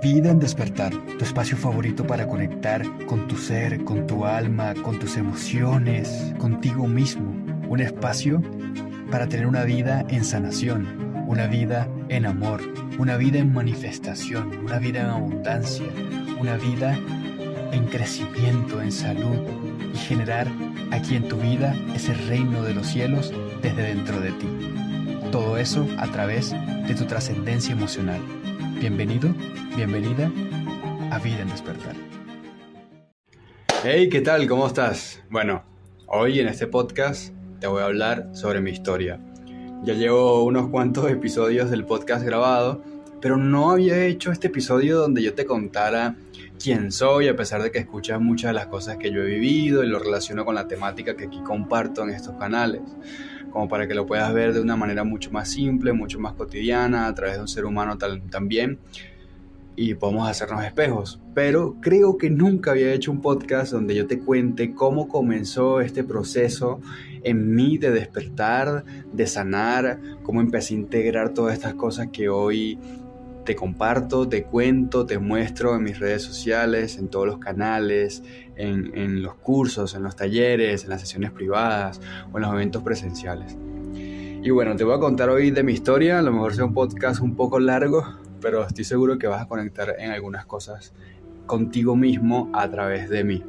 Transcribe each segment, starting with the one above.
Vida en Despertar, tu espacio favorito para conectar con tu ser, con tu alma, con tus emociones, contigo mismo. Un espacio para tener una vida en sanación, una vida en amor, una vida en manifestación, una vida en abundancia, una vida en crecimiento, en salud y generar aquí en tu vida ese reino de los cielos desde dentro de ti. Todo eso a través de tu trascendencia emocional. Bienvenido, bienvenida a Vida en Despertar. Hey, ¿qué tal? ¿Cómo estás? Bueno, hoy en este podcast te voy a hablar sobre mi historia. Ya llevo unos cuantos episodios del podcast grabado, pero no había hecho este episodio donde yo te contara quién soy, a pesar de que escuchas muchas de las cosas que yo he vivido y lo relaciono con la temática que aquí comparto en estos canales, como para que lo puedas ver de una manera mucho más simple, mucho más cotidiana, a través de un ser humano también, y podemos hacernos espejos. Pero creo que nunca había hecho un podcast donde yo te cuente cómo comenzó este proceso en mí de despertar, de sanar, cómo empecé a integrar todas estas cosas que hoy te comparto, te cuento, te muestro en mis redes sociales, en todos los canales, en los cursos, en los talleres, en las sesiones privadas o en los eventos presenciales. Y bueno, te voy a contar hoy de mi historia. A lo mejor sea un podcast un poco largo, pero estoy seguro que vas a conectar en algunas cosas contigo mismo a través de mí.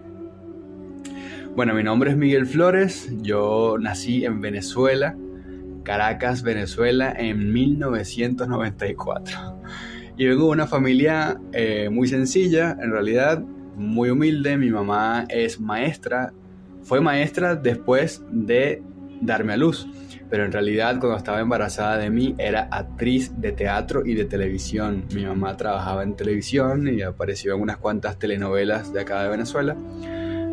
Bueno, mi nombre es Miguel Flores. Yo nací en Venezuela, Caracas, Venezuela, en 1994. Y vengo de una familia muy sencilla, en realidad muy humilde. Mi mamá es maestra, fue maestra después de darme a luz, pero en realidad cuando estaba embarazada de mí era actriz de teatro y de televisión. Mi mamá trabajaba en televisión y apareció en unas cuantas telenovelas de acá de Venezuela,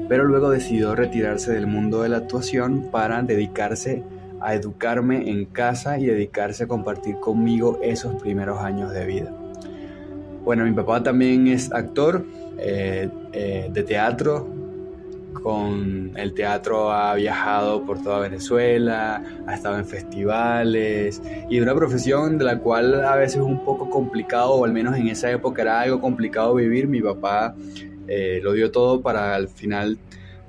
pero luego decidió retirarse del mundo de la actuación para dedicarse a educarme en casa y dedicarse a compartir conmigo esos primeros años de vida. Bueno, mi papá también es actor de teatro. Con el teatro ha viajado por toda Venezuela, ha estado en festivales y de una profesión de la cual a veces es un poco complicado, o al menos en esa época era algo complicado vivir. Mi papá lo dio todo para al final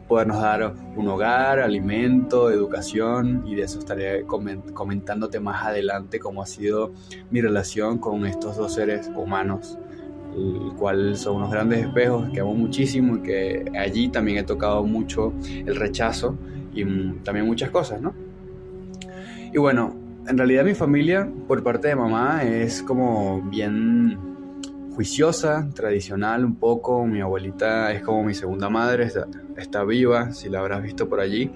podernos dar un hogar, alimento, educación, y de eso estaré comentándote más adelante cómo ha sido mi relación con estos dos seres humanos, el cual son unos grandes espejos que amo muchísimo y que allí también he tocado mucho el rechazo y también muchas cosas, ¿no? Y bueno, en realidad mi familia por parte de mamá es como bien juiciosa, tradicional un poco. Mi abuelita es como mi segunda madre, está viva, si la habrás visto por allí.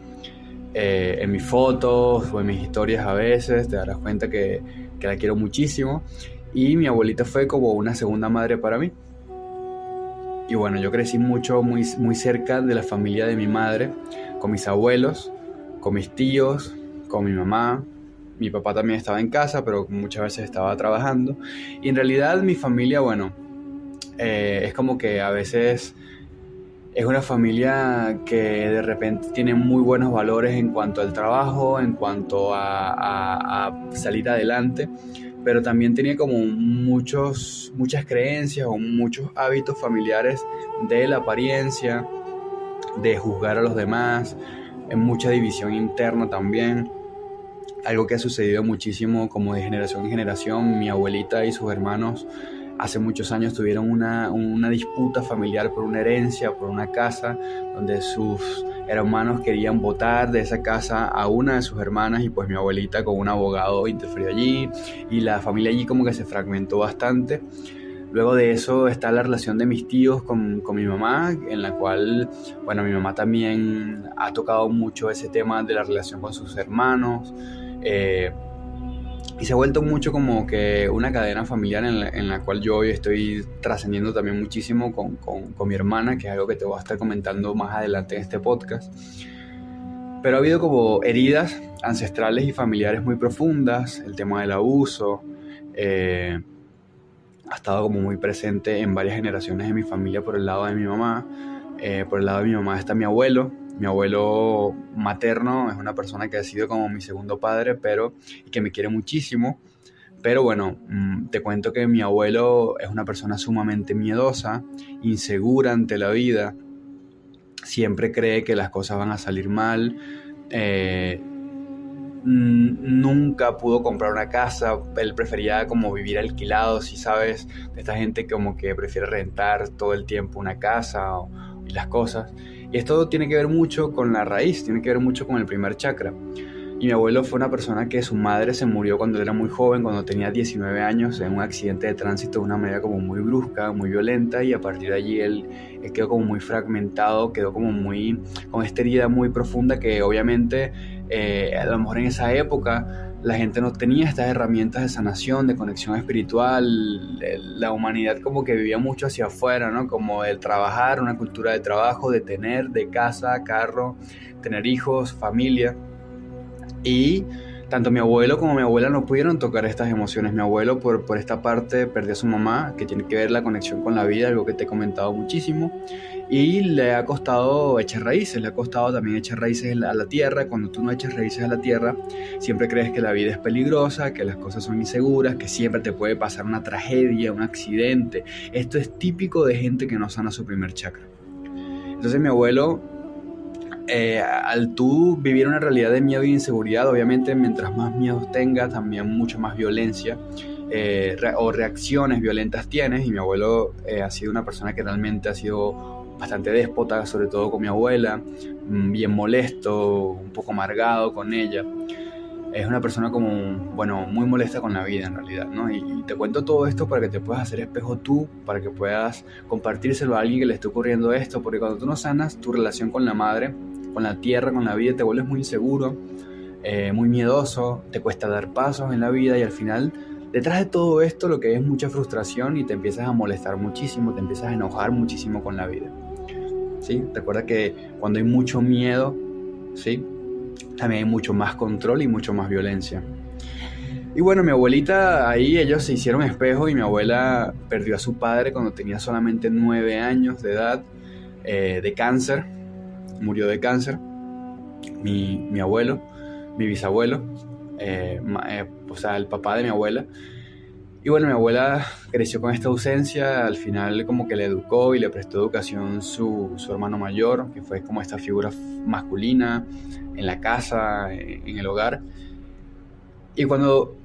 En mis fotos o en mis historias a veces te darás cuenta que la quiero muchísimo. Y mi abuelita fue como una segunda madre para mí. Y bueno, yo crecí muy cerca de la familia de mi madre, con mis abuelos, con mis tíos, con mi mamá. Mi papá también estaba en casa, pero muchas veces estaba trabajando. Y en realidad mi familia, bueno, es como que a veces es una familia que de repente tiene muy buenos valores en cuanto al trabajo, en cuanto a salir adelante, pero también tenía como muchas creencias o muchos hábitos familiares de la apariencia, de juzgar a los demás, en mucha división interna también. Algo que ha sucedido muchísimo como de generación en generación. Mi abuelita y sus hermanos hace muchos años tuvieron una disputa familiar por una herencia, por una casa, donde sus hermanos querían botar de esa casa a una de sus hermanas, y pues mi abuelita con un abogado interfirió allí y la familia allí como que se fragmentó bastante. Luego de eso está la relación de mis tíos con mi mamá, en la cual, bueno, mi mamá también ha tocado mucho ese tema de la relación con sus hermanos. Y se ha vuelto mucho como que una cadena familiar en la cual yo hoy estoy trascendiendo también muchísimo con mi hermana, que es algo que te voy a estar comentando más adelante en este podcast. Pero ha habido como heridas ancestrales y familiares muy profundas. El tema del abuso ha estado como muy presente en varias generaciones de mi familia por el lado de mi mamá. Por el lado de mi mamá está mi abuelo. Mi abuelo materno es una persona que ha sido como mi segundo padre, pero y que me quiere muchísimo, Pero bueno, te cuento que mi abuelo es una persona sumamente miedosa, insegura ante la vida, siempre cree que las cosas van a salir mal, nunca pudo comprar una casa, él prefería como vivir alquilado, si sabes, de esta gente como que prefiere rentar todo el tiempo una casa y las cosas. Y esto tiene que ver mucho con la raíz, tiene que ver mucho con el primer chakra. Y mi abuelo fue una persona que su madre se murió cuando él era muy joven, cuando tenía 19 años, en un accidente de tránsito de una manera como muy brusca, muy violenta, y a partir de allí él quedó como muy fragmentado, quedó como muy con esta herida muy profunda que obviamente a lo mejor en esa época la gente no tenía estas herramientas de sanación, de conexión espiritual, la humanidad como que vivía mucho hacia afuera, ¿no? Como el trabajar, una cultura de trabajo, de tener, de casa, carro, tener hijos, familia. Y tanto mi abuelo como mi abuela no pudieron tocar estas emociones. Mi abuelo por esta parte perdió a su mamá, que tiene que ver la conexión con la vida, algo que te he comentado muchísimo. Y le ha costado echar raíces, le ha costado también echar raíces a la tierra. Cuando tú no echas raíces a la tierra, siempre crees que la vida es peligrosa, que las cosas son inseguras, que siempre te puede pasar una tragedia, un accidente. Esto es típico de gente que no sana su primer chakra. Entonces mi abuelo... al tú vivir una realidad de miedo y inseguridad, obviamente mientras más miedos tengas, también mucho más violencia o reacciones violentas tienes. Y mi abuelo ha sido una persona que realmente ha sido bastante déspota, sobre todo con mi abuela, bien molesto, un poco amargado con ella. Es una persona como, bueno, muy molesta con la vida en realidad, ¿no? Y te cuento todo esto para que te puedas hacer espejo tú, para que puedas compartírselo a alguien que le esté ocurriendo esto, porque cuando tú no sanas tu relación con la madre, con la tierra, con la vida, te vuelves muy inseguro, muy miedoso, te cuesta dar pasos en la vida y al final, detrás de todo esto, lo que es mucha frustración y te empiezas a molestar muchísimo, te empiezas a enojar muchísimo con la vida, ¿sí? Recuerda que cuando hay mucho miedo, ¿sí?, también hay mucho más control y mucho más violencia. Y bueno, mi abuelita, ahí ellos se hicieron espejo y mi abuela perdió a su padre cuando tenía solamente 9 años de edad, de cáncer, murió de cáncer, mi abuelo, mi bisabuelo, o sea, el papá de mi abuela. Y bueno, mi abuela creció con esta ausencia, al final como que le educó y le prestó educación su hermano mayor, que fue como esta figura masculina en la casa, en el hogar. Y cuando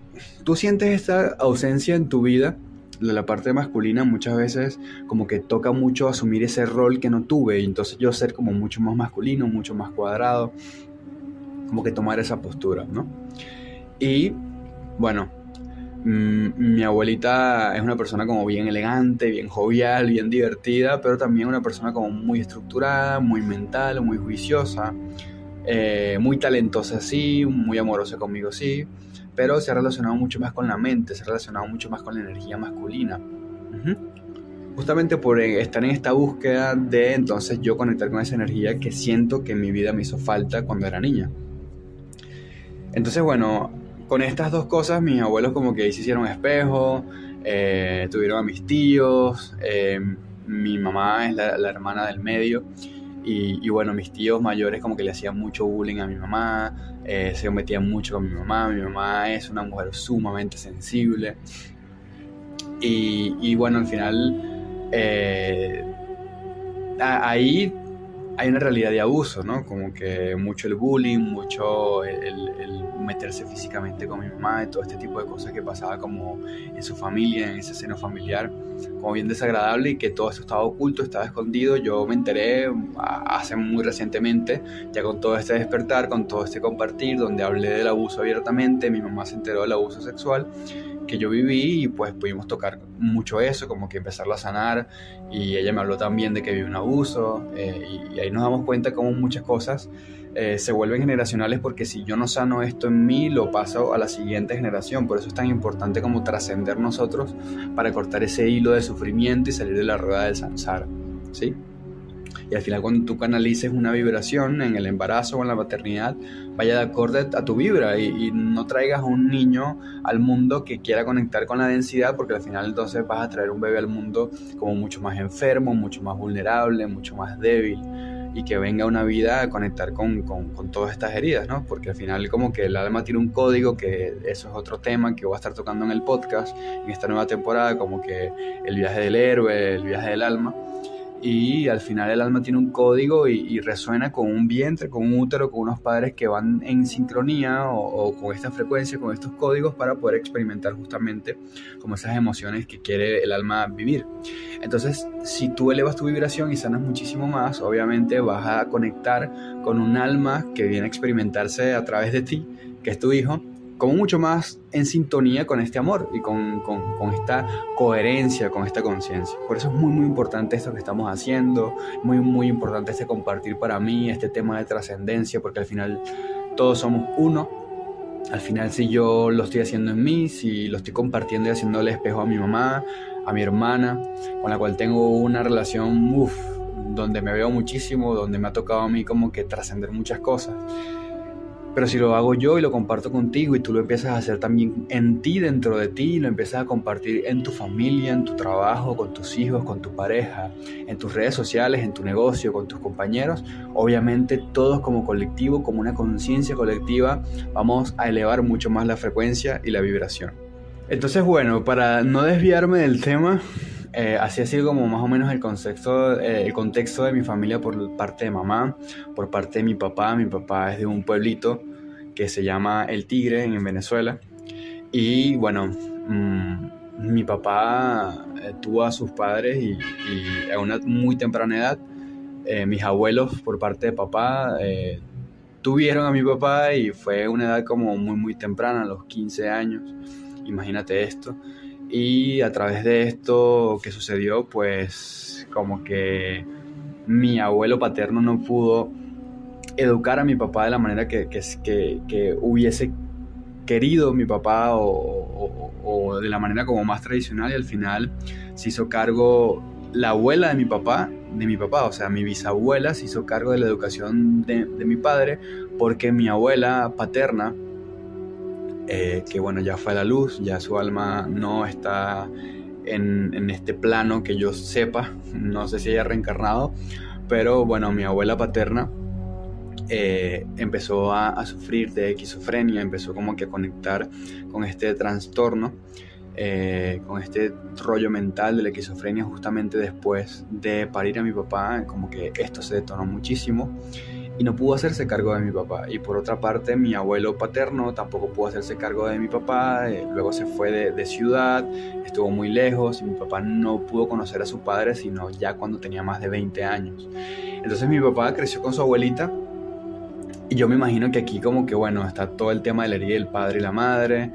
tú sientes esta ausencia en tu vida, de la parte masculina, muchas veces como que toca mucho asumir ese rol que no tuve, y entonces yo ser como mucho más masculino, mucho más cuadrado, como que tomar esa postura, ¿no? Y bueno, mi abuelita es una persona como bien elegante, bien jovial, bien divertida, pero también una persona como muy estructurada, muy mental, muy juiciosa, muy talentosa sí, muy amorosa conmigo sí, pero se ha relacionado mucho más con la mente, se ha relacionado mucho más con la energía masculina. Justamente por estar en esta búsqueda de entonces yo conectar con esa energía que siento que en mi vida me hizo falta cuando era niña. Entonces bueno, con estas dos cosas mis abuelos como que se hicieron espejo, tuvieron a mis tíos, mi mamá es la hermana del medio. Y bueno, mis tíos mayores como que le hacían mucho bullying a mi mamá, se metían mucho con mi mamá es una mujer sumamente sensible. Y bueno, al final ahí hay una realidad de abuso, ¿no? Como que mucho el bullying, mucho el meterse físicamente con mi mamá y todo este tipo de cosas que pasaba como en su familia, en ese seno familiar, como bien desagradable, y que todo esto estaba oculto, estaba escondido. Yo me enteré hace muy recientemente, ya con todo este despertar, con todo este compartir, donde hablé del abuso abiertamente. Mi mamá se enteró del abuso sexual que yo viví y pues pudimos tocar mucho eso, como que empezarlo a sanar, y ella me habló también de que viví un abuso, y ahí nos damos cuenta cómo muchas cosas se vuelven generacionales, porque si yo no sano esto en mí, lo paso a la siguiente generación. Por eso es tan importante como trascender nosotros para cortar ese hilo de sufrimiento y salir de la rueda del samsara, ¿sí? Y al final cuando tú canalices una vibración en el embarazo o en la maternidad, vaya de acorde a tu vibra y no traigas a un niño al mundo que quiera conectar con la densidad, porque al final entonces vas a traer un bebé al mundo como mucho más enfermo, mucho más vulnerable, mucho más débil. y que venga una vida a conectar con todas estas heridas, ¿no? Porque al final como que el alma tiene un código, que eso es otro tema que voy a estar tocando en el podcast en esta nueva temporada, como que el viaje del héroe, el viaje del alma. Y al final el alma tiene un código y resuena con un vientre, con un útero, con unos padres que van en sincronía o con esta frecuencia, con estos códigos, para poder experimentar justamente como esas emociones que quiere el alma vivir. Entonces, si tú elevas tu vibración y sanas muchísimo más, obviamente vas a conectar con un alma que viene a experimentarse a través de ti, que es tu hijo, como mucho más en sintonía con este amor y con esta coherencia, con esta conciencia. Por eso es muy, muy importante esto que estamos haciendo, muy, muy importante este compartir para mí, este tema de trascendencia, porque al final todos somos uno. Al final, si yo lo estoy haciendo en mí, si lo estoy compartiendo y haciéndole espejo a mi mamá, a mi hermana, con la cual tengo una relación, donde me veo muchísimo, donde me ha tocado a mí como que trascender muchas cosas. Pero si lo hago yo y lo comparto contigo y tú lo empiezas a hacer también en ti, dentro de ti, y lo empiezas a compartir en tu familia, en tu trabajo, con tus hijos, con tu pareja, en tus redes sociales, en tu negocio, con tus compañeros, obviamente todos como colectivo, como una conciencia colectiva, vamos a elevar mucho más la frecuencia y la vibración. Entonces, bueno, para no desviarme del tema, así ha sido como más o menos el contexto de mi familia por parte de mamá, por parte de mi papá. Mi papá es de un pueblito que se llama El Tigre en Venezuela. Y bueno, mi papá tuvo a sus padres y a una muy temprana edad. Mis abuelos por parte de papá tuvieron a mi papá y fue una edad como muy, muy temprana, a los 15 años. Imagínate esto. Y a través de esto que sucedió, pues como que mi abuelo paterno no pudo educar a mi papá de la manera que hubiese querido mi papá o de la manera como más tradicional, y al final se hizo cargo la abuela de mi papá, o sea, mi bisabuela se hizo cargo de la educación de mi padre, porque mi abuela paterna, que bueno, ya fue a la luz, ya su alma no está en este plano que yo sepa, no sé si haya reencarnado, pero bueno, mi abuela paterna empezó a sufrir de esquizofrenia, empezó como que a conectar con este trastorno, con este rollo mental de la esquizofrenia justamente después de parir a mi papá. Como que esto se detonó muchísimo y no pudo hacerse cargo de mi papá. Y por otra parte, mi abuelo paterno tampoco pudo hacerse cargo de mi papá. Luego se fue de ciudad, estuvo muy lejos, y mi papá no pudo conocer a su padre sino ya cuando tenía más de 20 años. Entonces mi papá creció con su abuelita, y yo me imagino que aquí como que bueno, está todo el tema de la herida del padre y la madre.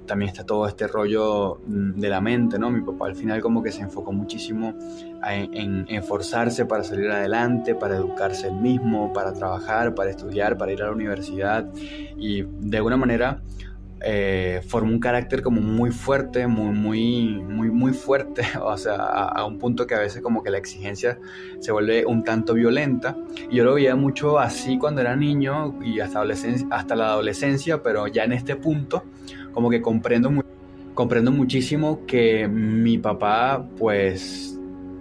También está todo este rollo de la mente, ¿no? Mi papá al final como que se enfocó muchísimo en esforzarse para salir adelante, para educarse él mismo, para trabajar, para estudiar, para ir a la universidad, y de alguna manera formó un carácter como muy fuerte, muy fuerte, o sea, a un punto que a veces como que la exigencia se vuelve un tanto violenta. Y yo lo veía mucho así cuando era niño y hasta la adolescencia, pero ya en este punto como que comprendo muchísimo que mi papá pues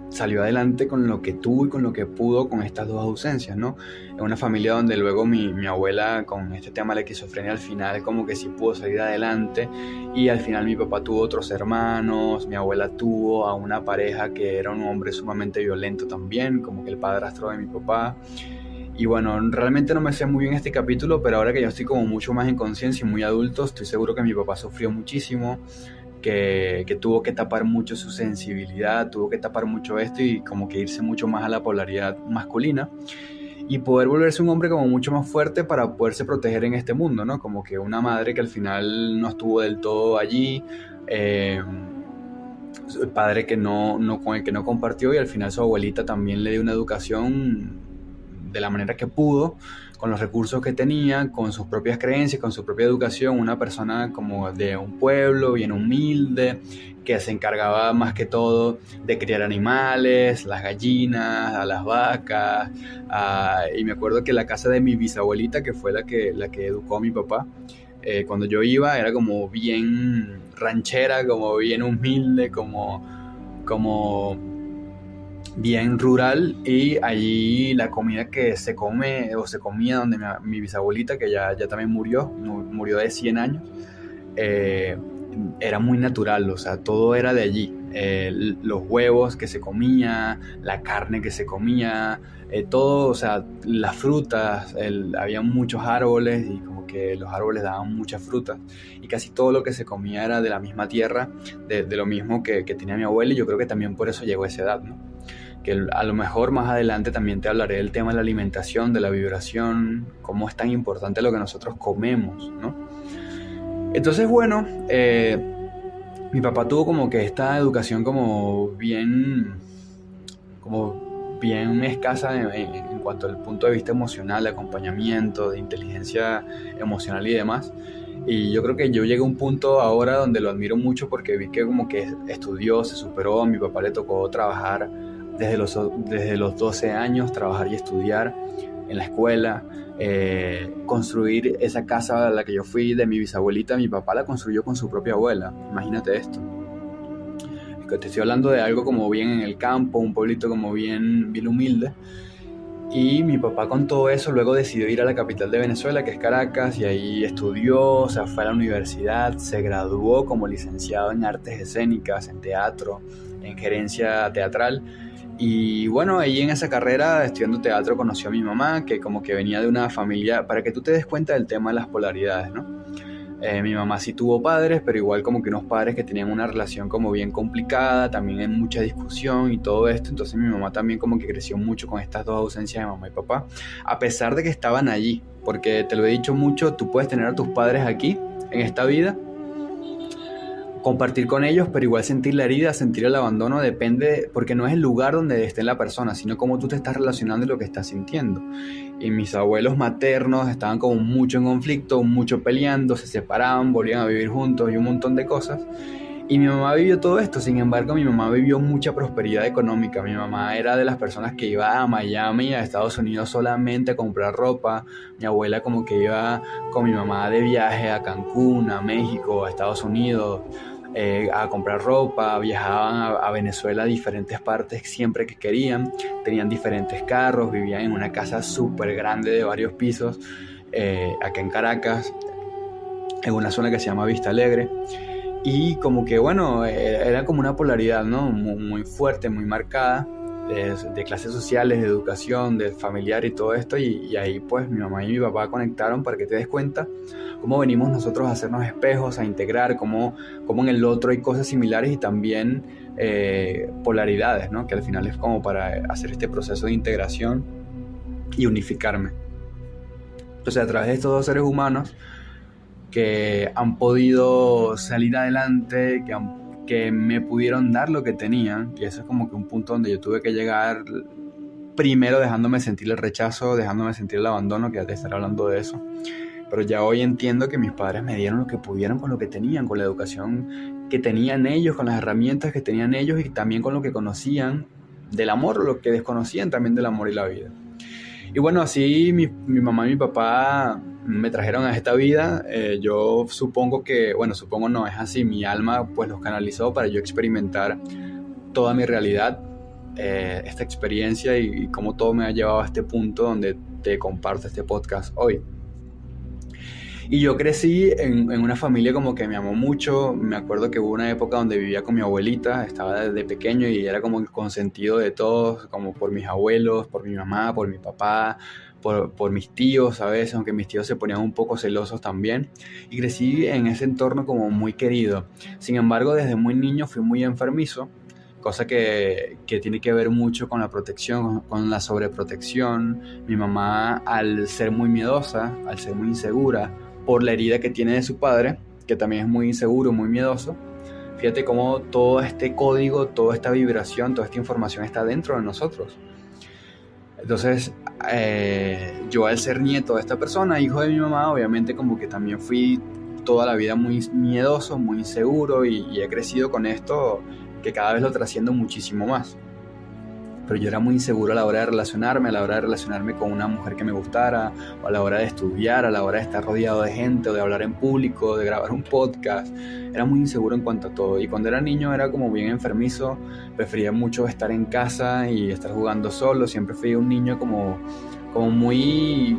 salió adelante con lo que tuvo y con lo que pudo con estas dos ausencias, ¿no? En una familia donde luego mi abuela con este tema de la esquizofrenia al final como que sí pudo salir adelante, y al final mi papá tuvo otros hermanos, mi abuela tuvo a una pareja que era un hombre sumamente violento también, como que el padrastro de mi papá. Y bueno, realmente no me sé muy bien este capítulo, pero ahora que yo estoy como mucho más en conciencia y muy adulto, estoy seguro que mi papá sufrió muchísimo, que tuvo que tapar mucho su sensibilidad, tuvo que tapar mucho esto y como que irse mucho más a la polaridad masculina y poder volverse un hombre como mucho más fuerte para poderse proteger en este mundo, ¿no? Como que una madre que al final no estuvo del todo allí, el padre con el que no compartió, y al final su abuelita también le dio una educación de la manera que pudo, con los recursos que tenía, con sus propias creencias, con su propia educación. Una persona como de un pueblo bien humilde, que se encargaba más que todo de criar animales, las gallinas, a las vacas, y me acuerdo que la casa de mi bisabuelita, que fue la que educó a mi papá, cuando yo iba era como bien ranchera, como bien humilde, como bien rural, y allí la comida que se come o se comía donde mi bisabuelita, que ya también murió de 100 años, era muy natural, o sea, todo era de allí. Los huevos que se comía, la carne que se comía, todo, o sea, las frutas, había muchos árboles y como que los árboles daban muchas frutas, y casi todo lo que se comía era de la misma tierra, de lo mismo que tenía mi abuela, y yo creo que también por eso llegó a esa edad, ¿no? Que a lo mejor más adelante también te hablaré del tema de la alimentación, de la vibración, cómo es tan importante lo que nosotros comemos, ¿no? Entonces, bueno, mi papá tuvo como que esta educación como bien escasa en cuanto al punto de vista emocional, de acompañamiento, de inteligencia emocional y demás. Y yo creo que yo llegué a un punto ahora donde lo admiro mucho, porque vi que como que estudió, se superó. A mi papá le tocó trabajar desde los 12 años, trabajar y estudiar en la escuela, construir esa casa a la que yo fui de mi bisabuelita. Mi papá la construyó con su propia abuela, imagínate esto. Te estoy hablando de algo como bien en el campo, un pueblito como bien humilde. Y mi papá, con todo eso, luego decidió ir a la capital de Venezuela, que es Caracas, y ahí estudió, o sea, fue a la universidad, se graduó como licenciado en artes escénicas, en teatro, en gerencia teatral. Y bueno, ahí en esa carrera, estudiando teatro, conoció a mi mamá, que como que venía de una familia, para que tú te des cuenta del tema de las polaridades, ¿no? Mi mamá sí tuvo padres, pero igual como que unos padres que tenían una relación como bien complicada, también en mucha discusión y todo esto. Entonces mi mamá también como que creció mucho con estas dos ausencias de mamá y papá, a pesar de que estaban allí, porque te lo he dicho mucho, tú puedes tener a tus padres aquí, en esta vida, compartir con ellos, pero igual sentir la herida, sentir el abandono, depende, porque no es el lugar donde esté la persona, sino cómo tú te estás relacionando y lo que estás sintiendo. Y mis abuelos maternos estaban como mucho en conflicto, mucho peleando, se separaban, volvían a vivir juntos y un montón de cosas. Y mi mamá vivió todo esto. Sin embargo, mi mamá vivió mucha prosperidad económica. Mi mamá era de las personas que iba a Miami, a Estados Unidos, solamente a comprar ropa. Mi abuela como que iba con mi mamá de viaje a Cancún, a México, a Estados Unidos, a comprar ropa. Viajaban a Venezuela a diferentes partes siempre que querían. Tenían diferentes carros, vivían en una casa súper grande de varios pisos, acá en Caracas, en una zona que se llama Vista Alegre. Y como que bueno, era como una polaridad, ¿no? Muy fuerte, muy marcada, de clases sociales, de educación, de familiar y todo esto. Y ahí pues mi mamá y mi papá conectaron, para que te des cuenta cómo venimos nosotros a hacernos espejos, a integrar, cómo en el otro hay cosas similares y también polaridades, ¿no? Que al final es como para hacer este proceso de integración y unificarme. Entonces, a través de estos dos seres humanos que han podido salir adelante, que me pudieron dar lo que tenían, y eso es como que un punto donde yo tuve que llegar, primero dejándome sentir el rechazo, dejándome sentir el abandono, que ya te estaré hablando de eso. Pero ya hoy entiendo que mis padres me dieron lo que pudieron con lo que tenían, con la educación que tenían ellos, con las herramientas que tenían ellos, y también con lo que conocían del amor, o lo que desconocían también del amor y la vida. Y bueno, así mi mamá y mi papá me trajeron a esta vida. Yo supongo que, bueno, supongo no, es así, mi alma pues los canalizó para yo experimentar toda mi realidad, esta experiencia, y cómo todo me ha llevado a este punto donde te comparto este podcast hoy. Y yo crecí en una familia como que me amó mucho. Me acuerdo que hubo una época donde vivía con mi abuelita, estaba desde pequeño y era como el consentido de todos, como por mis abuelos, por mi mamá, por mi papá, por mis tíos a veces, aunque mis tíos se ponían un poco celosos también. Y crecí en ese entorno como muy querido. Sin embargo, desde muy niño fui muy enfermizo, cosa que tiene que ver mucho con la protección, con la sobreprotección. Mi mamá, al ser muy miedosa, al ser muy insegura, por la herida que tiene de su padre, que también es muy inseguro, muy miedoso. Fíjate cómo todo este código, toda esta vibración, toda esta información está dentro de nosotros. Entonces, yo al ser nieto de esta persona, hijo de mi mamá, obviamente como que también fui toda la vida muy miedoso, muy inseguro, y he crecido con esto, que cada vez lo trasciendo muchísimo más. pero yo era muy inseguro a la hora de relacionarme con una mujer que me gustara, o a la hora de estudiar, a la hora de estar rodeado de gente, o de hablar en público, de grabar un podcast. Era muy inseguro en cuanto a todo, y cuando era niño era como bien enfermizo, prefería mucho estar en casa y estar jugando solo. Siempre fui un niño como muy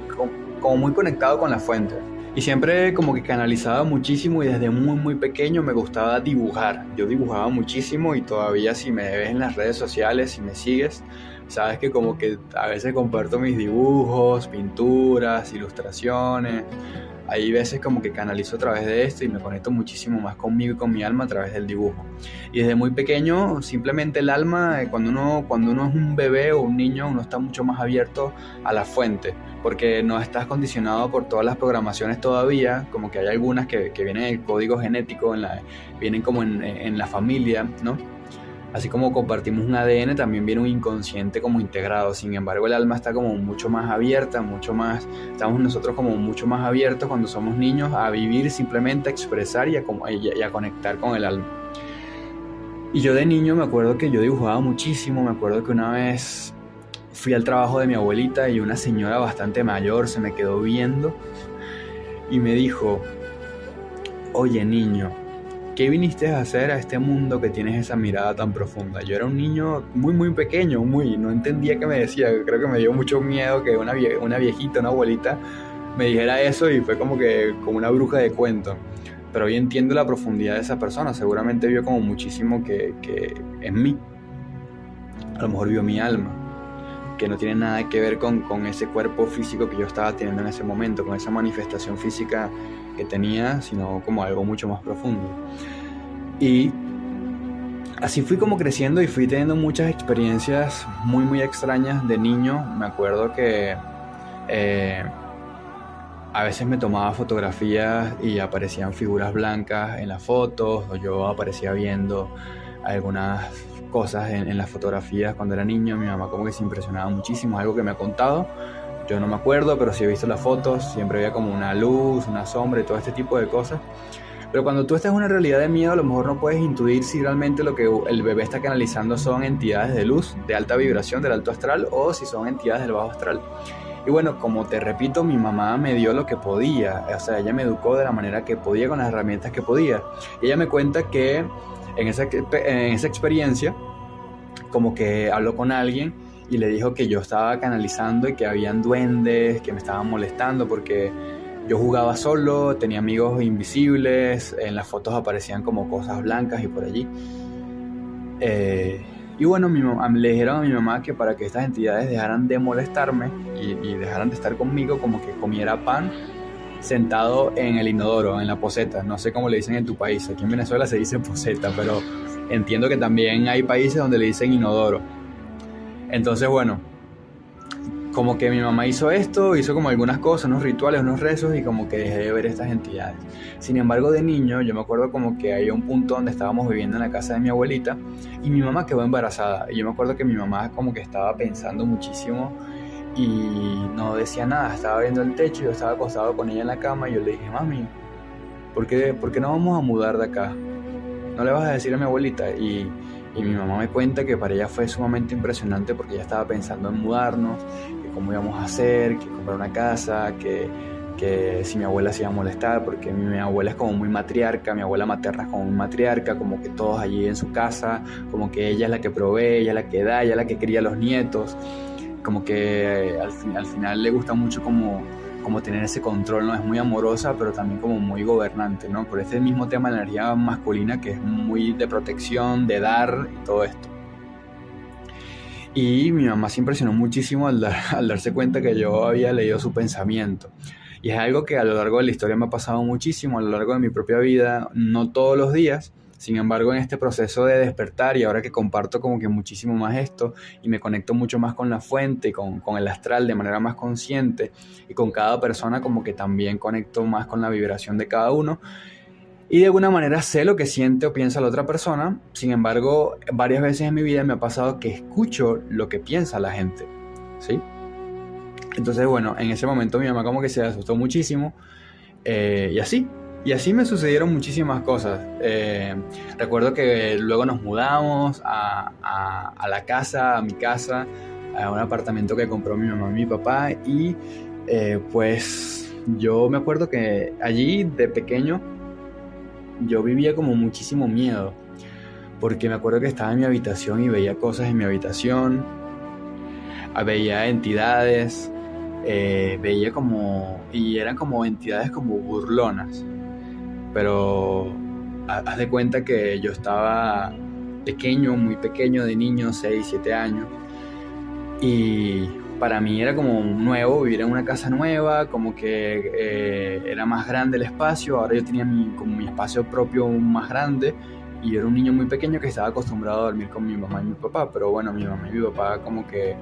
conectado con la fuente. Y siempre como que canalizaba muchísimo, y desde muy pequeño me gustaba dibujar. Yo dibujaba muchísimo, y todavía si me ves en las redes sociales, si me sigues, sabes que como que a veces comparto mis dibujos, pinturas, ilustraciones. Hay veces como que canalizo a través de esto y me conecto muchísimo más conmigo y con mi alma a través del dibujo. Y desde muy pequeño, simplemente el alma, cuando uno es un bebé o un niño, uno está mucho más abierto a la fuente, porque no estás condicionado por todas las programaciones todavía, como que hay algunas que vienen en el código genético, vienen como en la familia, ¿no? Así como compartimos un ADN, también viene un inconsciente como integrado. Sin embargo, el alma está como mucho más abierta, estamos nosotros como mucho más abiertos cuando somos niños a vivir, simplemente a expresar y a conectar con el alma. Y yo de niño me acuerdo que yo dibujaba muchísimo. Me acuerdo que una vez fui al trabajo de mi abuelita y una señora bastante mayor se me quedó viendo y me dijo: oye, niño, ¿qué viniste a hacer a este mundo que tienes esa mirada tan profunda? Yo era un niño muy pequeño, no entendía qué me decía. Creo que me dio mucho miedo que una viejita, una abuelita, me dijera eso, y fue como una bruja de cuento. Pero hoy entiendo la profundidad de esa persona. Seguramente vio como muchísimo que en mí. A lo mejor vio mi alma, que no tiene nada que ver con ese cuerpo físico que yo estaba teniendo en ese momento, con esa manifestación física que tenía, sino como algo mucho más profundo. Y así fui como creciendo y fui teniendo muchas experiencias muy extrañas de niño. Me acuerdo que a veces me tomaba fotografías y aparecían figuras blancas en las fotos, o yo aparecía viendo algunas cosas en las fotografías cuando era niño. Mi mamá como que se impresionaba muchísimo, algo que me ha contado. Yo no me acuerdo, pero sí he visto las fotos, siempre había como una luz, una sombra y todo este tipo de cosas. Pero cuando tú estás en una realidad de miedo, a lo mejor no puedes intuir si realmente lo que el bebé está canalizando son entidades de luz, de alta vibración, del alto astral, o si son entidades del bajo astral. Y bueno, como te repito, mi mamá me dio lo que podía, o sea, ella me educó de la manera que podía, con las herramientas que podía. Y ella me cuenta que en esa experiencia, como que habló con alguien y le dijo que yo estaba canalizando y que habían duendes que me estaban molestando porque yo jugaba solo, tenía amigos invisibles, en las fotos aparecían como cosas blancas y por allí. Y bueno, le dijeron a mi mamá que para que estas entidades dejaran de molestarme y dejaran de estar conmigo, como que comiera pan sentado en el inodoro, en la poceta. No sé cómo le dicen en tu país. Aquí en Venezuela se dice poceta, pero entiendo que también hay países donde le dicen inodoro. Entonces, bueno, como que mi mamá hizo esto, hizo como algunas cosas, unos rituales, unos rezos, y como que dejé de ver estas entidades. Sin embargo, de niño, yo me acuerdo como que había un punto donde estábamos viviendo en la casa de mi abuelita y mi mamá quedó embarazada. Y yo me acuerdo que mi mamá como que estaba pensando muchísimo y no decía nada, estaba viendo el techo, yo estaba acostado con ella en la cama y yo le dije: mami, ¿por qué no vamos a mudar de acá? ¿No le vas a decir a mi abuelita? Y mi mamá me cuenta que para ella fue sumamente impresionante porque ella estaba pensando en mudarnos, que cómo íbamos a hacer, que comprar una casa, que si mi abuela se iba a molestar, porque mi abuela es como muy matriarca, mi abuela materna es como muy matriarca, como que todos allí en su casa, como que ella es la que provee, ella es la que da, ella es la que cría a los nietos, como que al final le gusta mucho como tener ese control, ¿no? Es muy amorosa, pero también como muy gobernante, ¿no? Por este mismo tema de la energía masculina, que es muy de protección, de dar y todo esto. Y mi mamá se impresionó muchísimo al darse cuenta que yo había leído su pensamiento. Y es algo que a lo largo de la historia me ha pasado muchísimo, a lo largo de mi propia vida, no todos los días. Sin embargo, en este proceso de despertar, y ahora que comparto como que muchísimo más esto y me conecto mucho más con la fuente y con el astral de manera más consciente, y con cada persona como que también conecto más con la vibración de cada uno, y de alguna manera sé lo que siente o piensa la otra persona. Sin embargo, varias veces en mi vida me ha pasado que escucho lo que piensa la gente, ¿sí? Entonces, bueno, en ese momento mi mamá como que se asustó muchísimo, y así. Y así me sucedieron muchísimas cosas. Recuerdo que luego nos mudamos a la casa, a mi casa, a un apartamento que compró mi mamá y mi papá. Y pues yo me acuerdo que allí de pequeño yo vivía como muchísimo miedo. Porque me acuerdo que estaba en mi habitación y veía cosas en mi habitación. Veía entidades. Veía como... Y eran como entidades como burlonas. Pero haz de cuenta que yo estaba pequeño, muy pequeño, de niño, 6, 7 años. Y para mí era como nuevo vivir en una casa nueva, como que era más grande el espacio. Ahora yo tenía como mi espacio propio más grande. Y yo era un niño muy pequeño que estaba acostumbrado a dormir con mi mamá y mi papá. Pero bueno, mi mamá y mi papá como que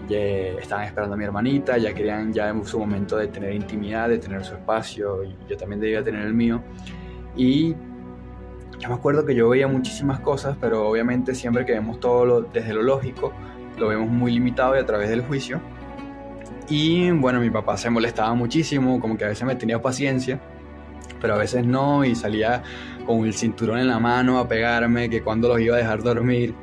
ya estaban esperando a mi hermanita, ya querían ya en su momento de tener intimidad, de tener su espacio, y yo también debía tener el mío. Y yo me acuerdo que yo veía muchísimas cosas, pero obviamente siempre que vemos todo desde lo lógico, lo vemos muy limitado y a través del juicio. Y bueno, mi papá se molestaba muchísimo, como que a veces me tenía paciencia, pero a veces no, y salía con el cinturón en la mano a pegarme, que cuando los iba a dejar dormir,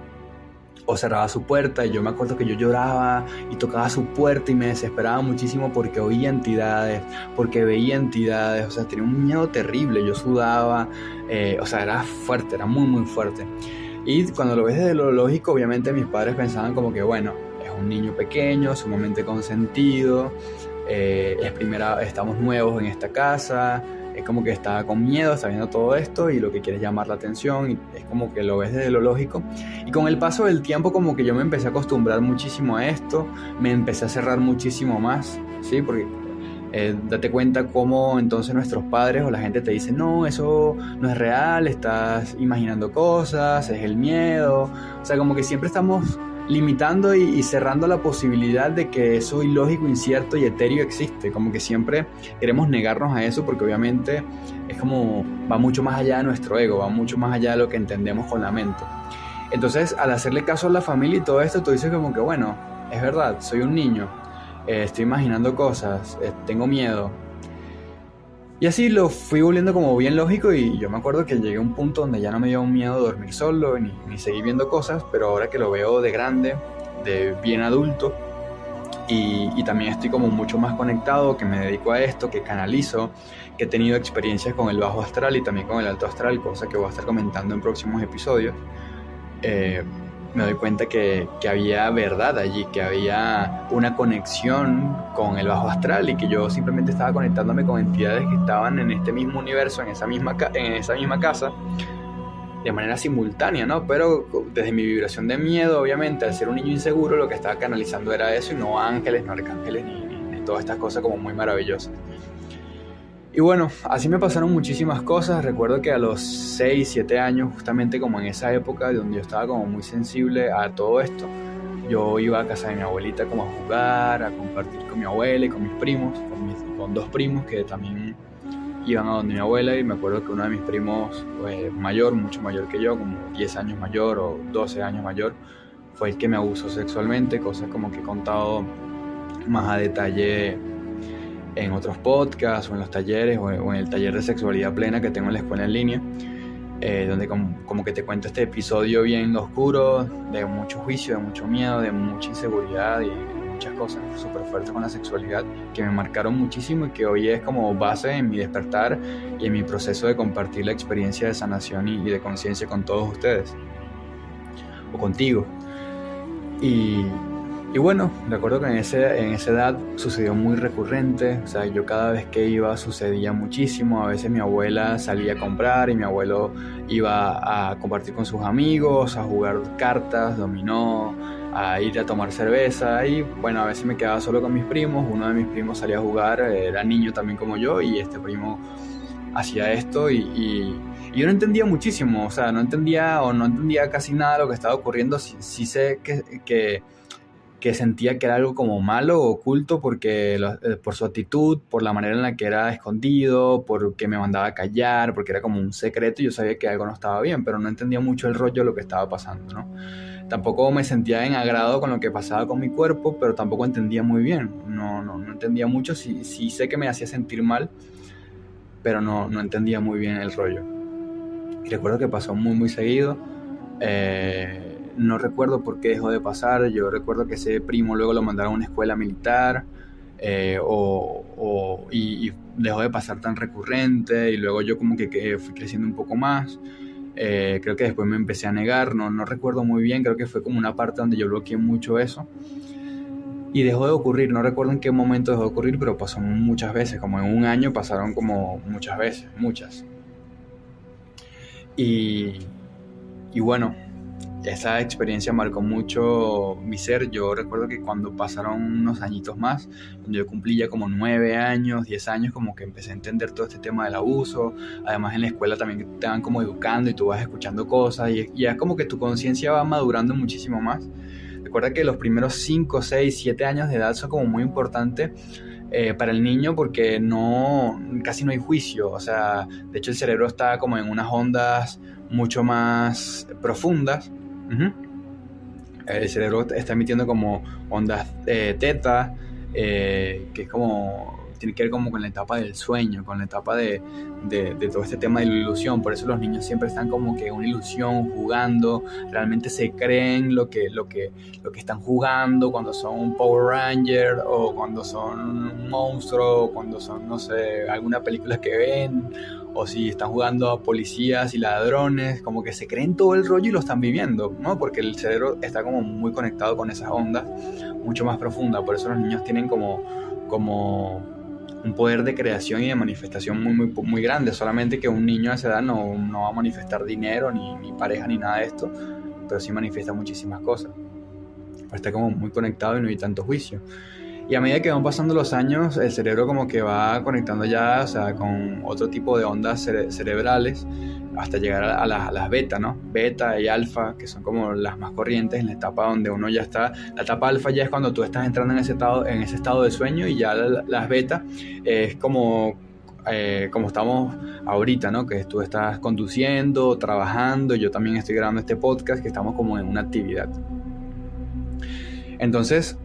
o cerraba su puerta. Y yo me acuerdo que yo lloraba y tocaba su puerta y me desesperaba muchísimo porque oía entidades, porque veía entidades, o sea, tenía un miedo terrible, yo sudaba, o sea, era fuerte, era muy muy fuerte. Y cuando lo ves desde lo lógico, obviamente mis padres pensaban como que bueno, es un niño pequeño, sumamente consentido, estamos nuevos en esta casa, es como que está con miedo, está viendo todo esto y lo que quiere es llamar la atención, y es como que lo ves desde lo lógico. Y con el paso del tiempo como que yo me empecé a acostumbrar muchísimo a esto, me empecé a cerrar muchísimo más, ¿sí? Porque date cuenta cómo entonces nuestros padres o la gente te dice no, eso no es real, estás imaginando cosas, es el miedo. O sea, como que siempre estamos limitando y cerrando la posibilidad de que eso ilógico, incierto y etéreo existe. Como que siempre queremos negarnos a eso porque obviamente es como va mucho más allá de nuestro ego, va mucho más allá de lo que entendemos con la mente. Entonces, al hacerle caso a la familia y todo esto, tú dices como que bueno, es verdad, soy un niño, estoy imaginando cosas, tengo miedo. Y así lo fui volviendo como bien lógico, y yo me acuerdo que llegué a un punto donde ya no me dio miedo dormir solo ni seguir viendo cosas, pero ahora que lo veo de grande, de bien adulto, y también estoy como mucho más conectado, que me dedico a esto, que canalizo, que he tenido experiencias con el bajo astral y también con el alto astral, cosa que voy a estar comentando en próximos episodios. Me doy cuenta que había verdad allí, que había una conexión con el bajo astral y que yo simplemente estaba conectándome con entidades que estaban en este mismo universo, en esa misma casa, de manera simultánea, ¿no? Pero desde mi vibración de miedo, obviamente, al ser un niño inseguro, lo que estaba canalizando era eso, y no ángeles, no arcángeles, ni todas estas cosas como muy maravillosas. Y bueno, así me pasaron muchísimas cosas. Recuerdo que a los 6, 7 años, justamente como en esa época donde yo estaba como muy sensible a todo esto, yo iba a casa de mi abuelita como a jugar, a compartir con mi abuela y con mis primos, con 2 primos que también iban a donde mi abuela. Y me acuerdo que uno de mis primos, mayor, mucho mayor que yo, como 10 años mayor o 12 años mayor, fue el que me abusó sexualmente, cosas como que he contado más a detalle en otros podcasts o en los talleres o en el taller de sexualidad plena que tengo en la escuela en línea, donde como que te cuento este episodio bien oscuro, de mucho juicio, de mucho miedo, de mucha inseguridad y muchas cosas súper fuertes con la sexualidad que me marcaron muchísimo y que hoy es como base en mi despertar y en mi proceso de compartir la experiencia de sanación y de conciencia con todos ustedes o contigo. Y bueno, recuerdo que en esa edad sucedió muy recurrente, o sea, yo cada vez que iba sucedía muchísimo. A veces mi abuela salía a comprar y mi abuelo iba a compartir con sus amigos, a jugar cartas, dominó, a ir a tomar cerveza, y bueno, a veces me quedaba solo con mis primos. Uno de mis primos salía a jugar, era niño también como yo, y este primo hacía esto y yo no entendía muchísimo, o sea, no entendía casi nada de lo que estaba ocurriendo. Sí sé que sentía que era algo como malo o oculto porque por su actitud, por la manera en la que era escondido, porque me mandaba a callar, porque era como un secreto y yo sabía que algo no estaba bien, pero no entendía mucho el rollo de lo que estaba pasando, ¿no? Tampoco me sentía en agrado con lo que pasaba con mi cuerpo, pero tampoco entendía muy bien, no entendía mucho. Sí sé que me hacía sentir mal, pero no entendía muy bien el rollo. Y recuerdo que pasó muy muy seguido. No recuerdo por qué dejó de pasar. Yo recuerdo que ese primo luego lo mandaron a una escuela militar, y dejó de pasar tan recurrente, y luego yo como que fui creciendo un poco más. Creo que después me empecé a negar, no recuerdo muy bien, creo que fue como una parte donde yo bloqueé mucho eso y dejó de ocurrir. No recuerdo en qué momento dejó de ocurrir, pero pasó muchas veces, como en un año pasaron como muchas veces, muchas. Y bueno, esa experiencia marcó mucho mi ser. Yo recuerdo que cuando pasaron unos añitos más, cuando yo cumplí ya como 9 años, 10 años, como que empecé a entender todo este tema del abuso. Además en la escuela también te van como educando y tú vas escuchando cosas y ya es como que tu conciencia va madurando muchísimo más. Recuerda que los primeros 5, 6, 7 años de edad son como muy importantes para el niño, porque casi no hay juicio. O sea, de hecho el cerebro está como en unas ondas mucho más profundas. El cerebro está emitiendo como ondas teta, que es como, tiene que ver como con la etapa del sueño, con la etapa de todo este tema de la ilusión. Por eso los niños siempre están como que en una ilusión, jugando, realmente se creen lo que están jugando, cuando son un Power Ranger, o cuando son un monstruo, o cuando son, no sé, alguna película que ven, o si están jugando a policías y ladrones, como que se creen todo el rollo y lo están viviendo, ¿no? Porque el cerebro está como muy conectado con esas ondas, mucho más profundas. Por eso los niños tienen como un poder de creación y de manifestación muy, muy, muy grande. Solamente que un niño a esa edad no va a manifestar dinero, ni pareja, ni nada de esto, pero sí manifiesta muchísimas cosas. Pues está como muy conectado y no hay tanto juicio. Y a medida que van pasando los años, el cerebro como que va conectando ya, o sea, con otro tipo de ondas cerebrales, hasta llegar a las beta, ¿no? Beta y alfa, que son como las más corrientes en la etapa donde uno ya está. La etapa alfa ya es cuando tú estás entrando en ese estado de sueño, y ya las beta es como estamos ahorita, ¿no? Que tú estás conduciendo, trabajando, yo también estoy grabando este podcast, que estamos como en una actividad. Entonces,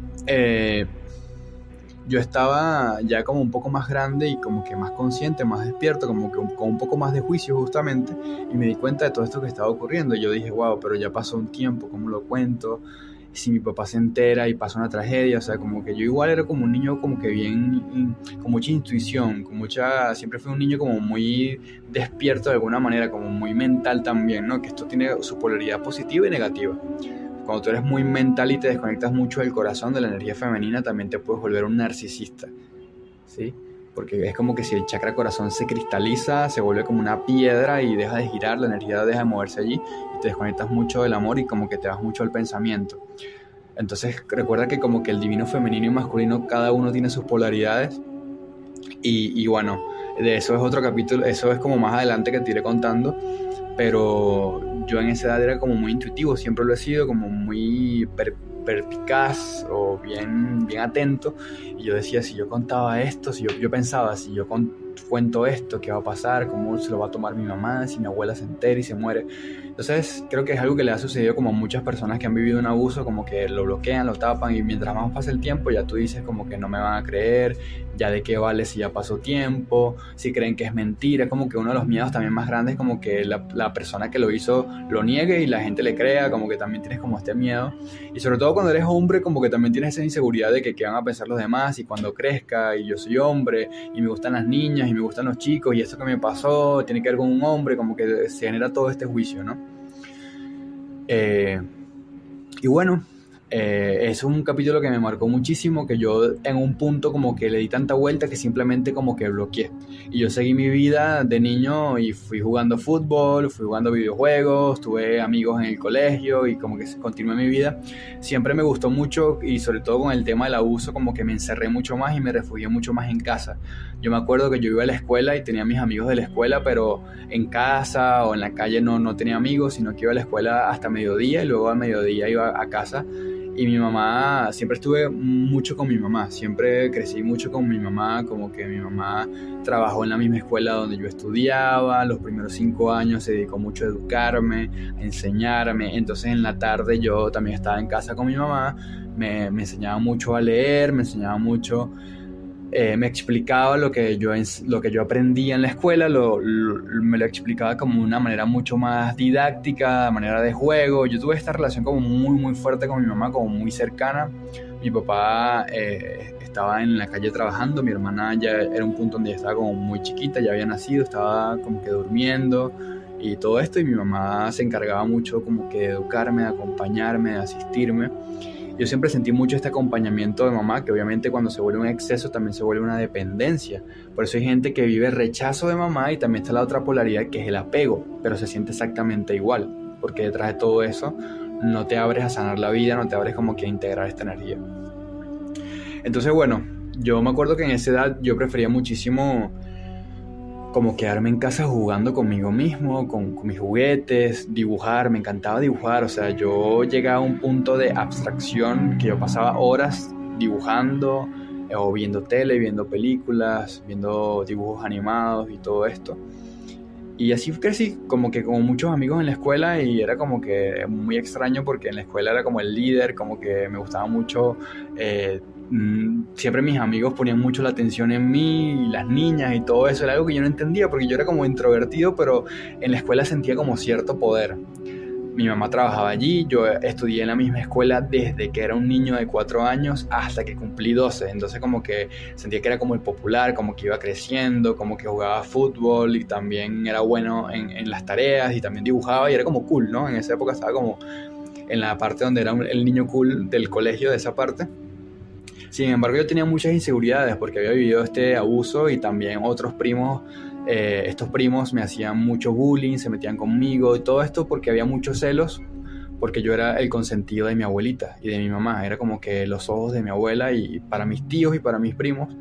yo estaba ya como un poco más grande y como que más consciente, más despierto, como que con un poco más de juicio justamente, y me di cuenta de todo esto que estaba ocurriendo. Yo dije, wow, pero ya pasó un tiempo, ¿cómo lo cuento? Si mi papá se entera y pasa una tragedia, o sea, como que yo igual era como un niño como que bien, con mucha intuición, siempre fui un niño como muy despierto de alguna manera, como muy mental también, ¿no? Que esto tiene su polaridad positiva y negativa. Cuando tú eres muy mental y te desconectas mucho del corazón, de la energía femenina, también te puedes volver un narcisista, ¿sí? Porque es como que si el chakra corazón se cristaliza, se vuelve como una piedra y deja de girar, la energía deja de moverse allí y te desconectas mucho del amor y como que te vas mucho al pensamiento. Entonces recuerda que como que el divino femenino y masculino, cada uno tiene sus polaridades, y bueno, de eso es otro capítulo, eso es como más adelante que te iré contando. Pero yo en esa edad era como muy intuitivo, siempre lo he sido, como muy perspicaz o bien atento, y yo decía, si yo contaba esto, si yo pensaba, si yo cuento esto, ¿qué va a pasar? ¿Cómo se lo va a tomar mi mamá? Si mi abuela se entera y se muere. Entonces creo que es algo que le ha sucedido como a muchas personas que han vivido un abuso, como que lo bloquean, lo tapan, y mientras más pasa el tiempo ya tú dices como que no me van a creer, ya de qué vale si ya pasó tiempo, si creen que es mentira. Como que uno de los miedos también más grandes es como que la persona que lo hizo lo niegue y la gente le crea, como que también tienes como este miedo. Y sobre todo cuando eres hombre, como que también tienes esa inseguridad de que qué van a pensar los demás, y cuando crezca y yo soy hombre y me gustan las niñas y me gustan los chicos y esto que me pasó tiene que ver con un hombre, como que se genera todo este juicio, ¿no? Y bueno, es un capítulo que me marcó muchísimo, que yo en un punto como que le di tanta vuelta que simplemente como que bloqueé, y yo seguí mi vida de niño y fui jugando fútbol, fui jugando videojuegos, tuve amigos en el colegio y como que continué mi vida. Siempre me gustó mucho, y sobre todo con el tema del abuso como que me encerré mucho más y me refugié mucho más en casa. Yo me acuerdo que yo iba a la escuela y tenía mis amigos de la escuela, pero en casa o en la calle no tenía amigos, sino que iba a la escuela hasta mediodía y luego al mediodía iba a casa. Y mi mamá, siempre estuve mucho con mi mamá, siempre crecí mucho con mi mamá, como que mi mamá trabajó en la misma escuela donde yo estudiaba, los primeros 5 años se dedicó mucho a educarme, a enseñarme. Entonces en la tarde yo también estaba en casa con mi mamá, me enseñaba mucho a leer, me enseñaba mucho me explicaba lo que yo aprendía en la escuela, me lo explicaba como de una manera mucho más didáctica, de manera de juego. Yo tuve esta relación como muy, muy fuerte con mi mamá, como muy cercana. Mi papá estaba en la calle trabajando, mi hermana ya era un punto donde ya estaba como muy chiquita, ya había nacido, estaba como que durmiendo y todo esto, y mi mamá se encargaba mucho como que de educarme, de acompañarme, de asistirme. Yo siempre sentí mucho este acompañamiento de mamá, que obviamente cuando se vuelve un exceso también se vuelve una dependencia. Por eso hay gente que vive rechazo de mamá, y también está la otra polaridad, que es el apego, pero se siente exactamente igual, porque detrás de todo eso no te abres a sanar la vida, no te abres como que a integrar esta energía. Entonces, bueno, yo me acuerdo que en esa edad yo prefería muchísimo como quedarme en casa jugando conmigo mismo, con mis juguetes, dibujar, me encantaba dibujar. O sea, yo llegaba a un punto de abstracción que yo pasaba horas dibujando, o viendo tele, viendo películas, viendo dibujos animados y todo esto. Y así crecí, como que con muchos amigos en la escuela, y era como que muy extraño porque en la escuela era como el líder, como que me gustaba mucho. Siempre mis amigos ponían mucho la atención en mí, y las niñas y todo eso era algo que yo no entendía porque yo era como introvertido, pero en la escuela sentía como cierto poder. Mi mamá trabajaba allí, yo estudié en la misma escuela desde que era un niño de 4 años hasta que cumplí 12, entonces como que sentía que era como el popular, como que iba creciendo, como que jugaba fútbol y también era bueno en las tareas y también dibujaba y era como cool, ¿no? En esa época estaba como en la parte donde era el niño cool del colegio, de esa parte. Sin embargo, yo tenía muchas inseguridades porque había vivido este abuso, y también otros primos, estos primos me hacían mucho bullying, se metían conmigo y todo esto porque había muchos celos, porque yo era el consentido de mi abuelita y de mi mamá. Era como que los ojos de mi abuela, y para mis tíos y para mis primos,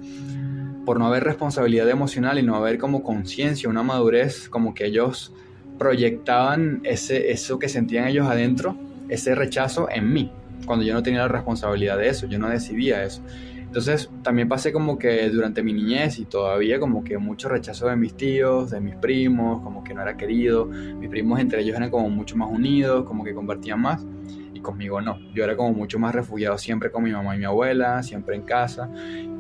por no haber responsabilidad emocional y no haber como conciencia, una madurez, como que ellos proyectaban eso que sentían ellos adentro, ese rechazo en mí, cuando yo no tenía la responsabilidad de eso, yo no decidía eso. Entonces también pasé como que durante mi niñez, y todavía como que mucho rechazo de mis tíos, de mis primos, como que no era querido. Mis primos entre ellos eran como mucho más unidos, como que compartían más, y conmigo no. Yo era como mucho más refugiado, siempre con mi mamá y mi abuela, siempre en casa.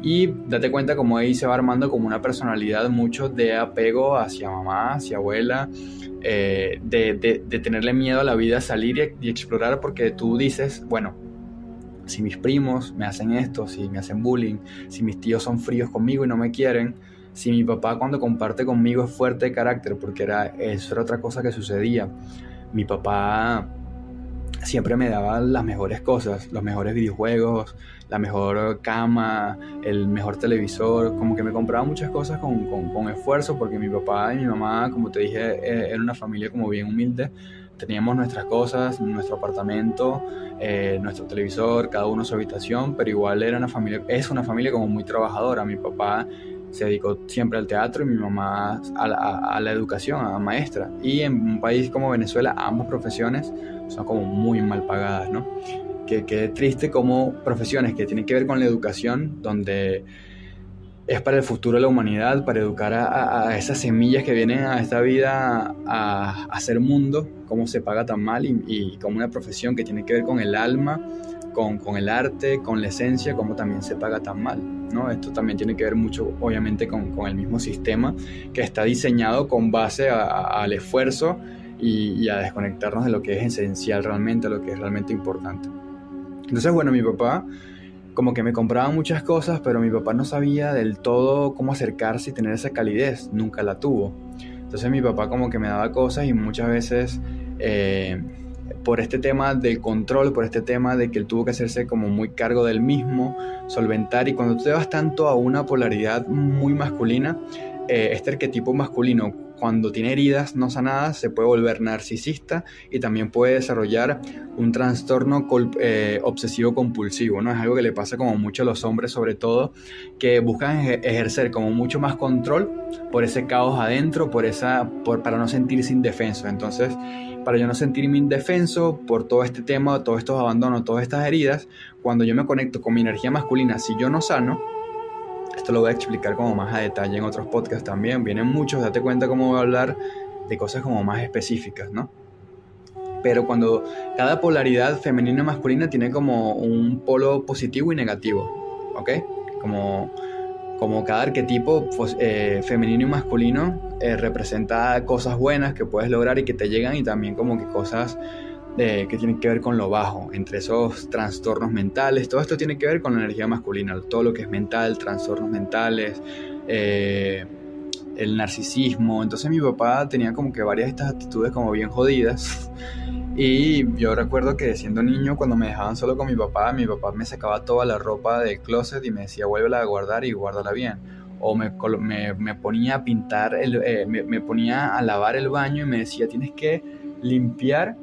Y date cuenta como ahí se va armando como una personalidad mucho de apego hacia mamá, hacia abuela, de tenerle miedo a la vida, salir y explorar, porque tú dices, bueno, si mis primos me hacen esto, si me hacen bullying, si mis tíos son fríos conmigo y no me quieren, si mi papá cuando comparte conmigo es fuerte de carácter, porque eso era otra cosa que sucedía. Mi papá siempre me daba las mejores cosas, los mejores videojuegos, la mejor cama, el mejor televisor, como que me compraba muchas cosas con esfuerzo, porque mi papá y mi mamá, como te dije, era una familia como bien humilde. Teníamos nuestras cosas, nuestro apartamento, nuestro televisor, cada uno su habitación, pero igual es una familia como muy trabajadora. Mi papá se dedicó siempre al teatro y mi mamá a la educación, a maestra. Y en un país como Venezuela, ambas profesiones son como muy mal pagadas, ¿no? Que triste como profesiones que tienen que ver con la educación, donde es para el futuro de la humanidad, para educar a esas semillas que vienen a esta vida a hacer mundo, cómo se paga tan mal, y como una profesión que tiene que ver con el alma, con el arte, con la esencia, cómo también se paga tan mal, ¿no? Esto también tiene que ver mucho, obviamente, con el mismo sistema que está diseñado con base al esfuerzo y a desconectarnos de lo que es esencial realmente, lo que es realmente importante. Entonces, bueno, mi papá como que me compraba muchas cosas, pero mi papá no sabía del todo cómo acercarse y tener esa calidez, nunca la tuvo. Entonces mi papá como que me daba cosas, y muchas veces por este tema del control, por este tema de que él tuvo que hacerse como muy cargo del mismo, solventar, y cuando tú te vas tanto a una polaridad muy masculina, este arquetipo masculino, cuando tiene heridas no sanadas, se puede volver narcisista y también puede desarrollar un trastorno obsesivo compulsivo, ¿no? Es algo que le pasa como mucho a los hombres, sobre todo, que buscan ejercer como mucho más control por ese caos adentro, para no sentirse indefenso. Entonces, para yo no sentirme indefenso por todo este tema, todos estos abandonos, todas estas heridas, cuando yo me conecto con mi energía masculina, si yo no sano, esto lo voy a explicar como más a detalle en otros podcasts también, vienen muchos, date cuenta cómo voy a hablar de cosas como más específicas, ¿no? Pero cuando cada polaridad femenina y masculina tiene como un polo positivo y negativo, ¿ok? Como como cada arquetipo pues, femenino y masculino representa cosas buenas que puedes lograr y que te llegan, y también como que cosas que tienen que ver con lo bajo, entre esos trastornos mentales. Todo esto tiene que ver con la energía masculina, todo lo que es mental, trastornos mentales, el narcisismo. Entonces mi papá tenía como que varias de estas actitudes como bien jodidas. Y yo recuerdo que siendo niño, cuando me dejaban solo con mi papá me sacaba toda la ropa del closet y me decía, vuélvela a guardar y guárdala bien. O me ponía a pintar, me ponía a lavar el baño y me decía, tienes que limpiar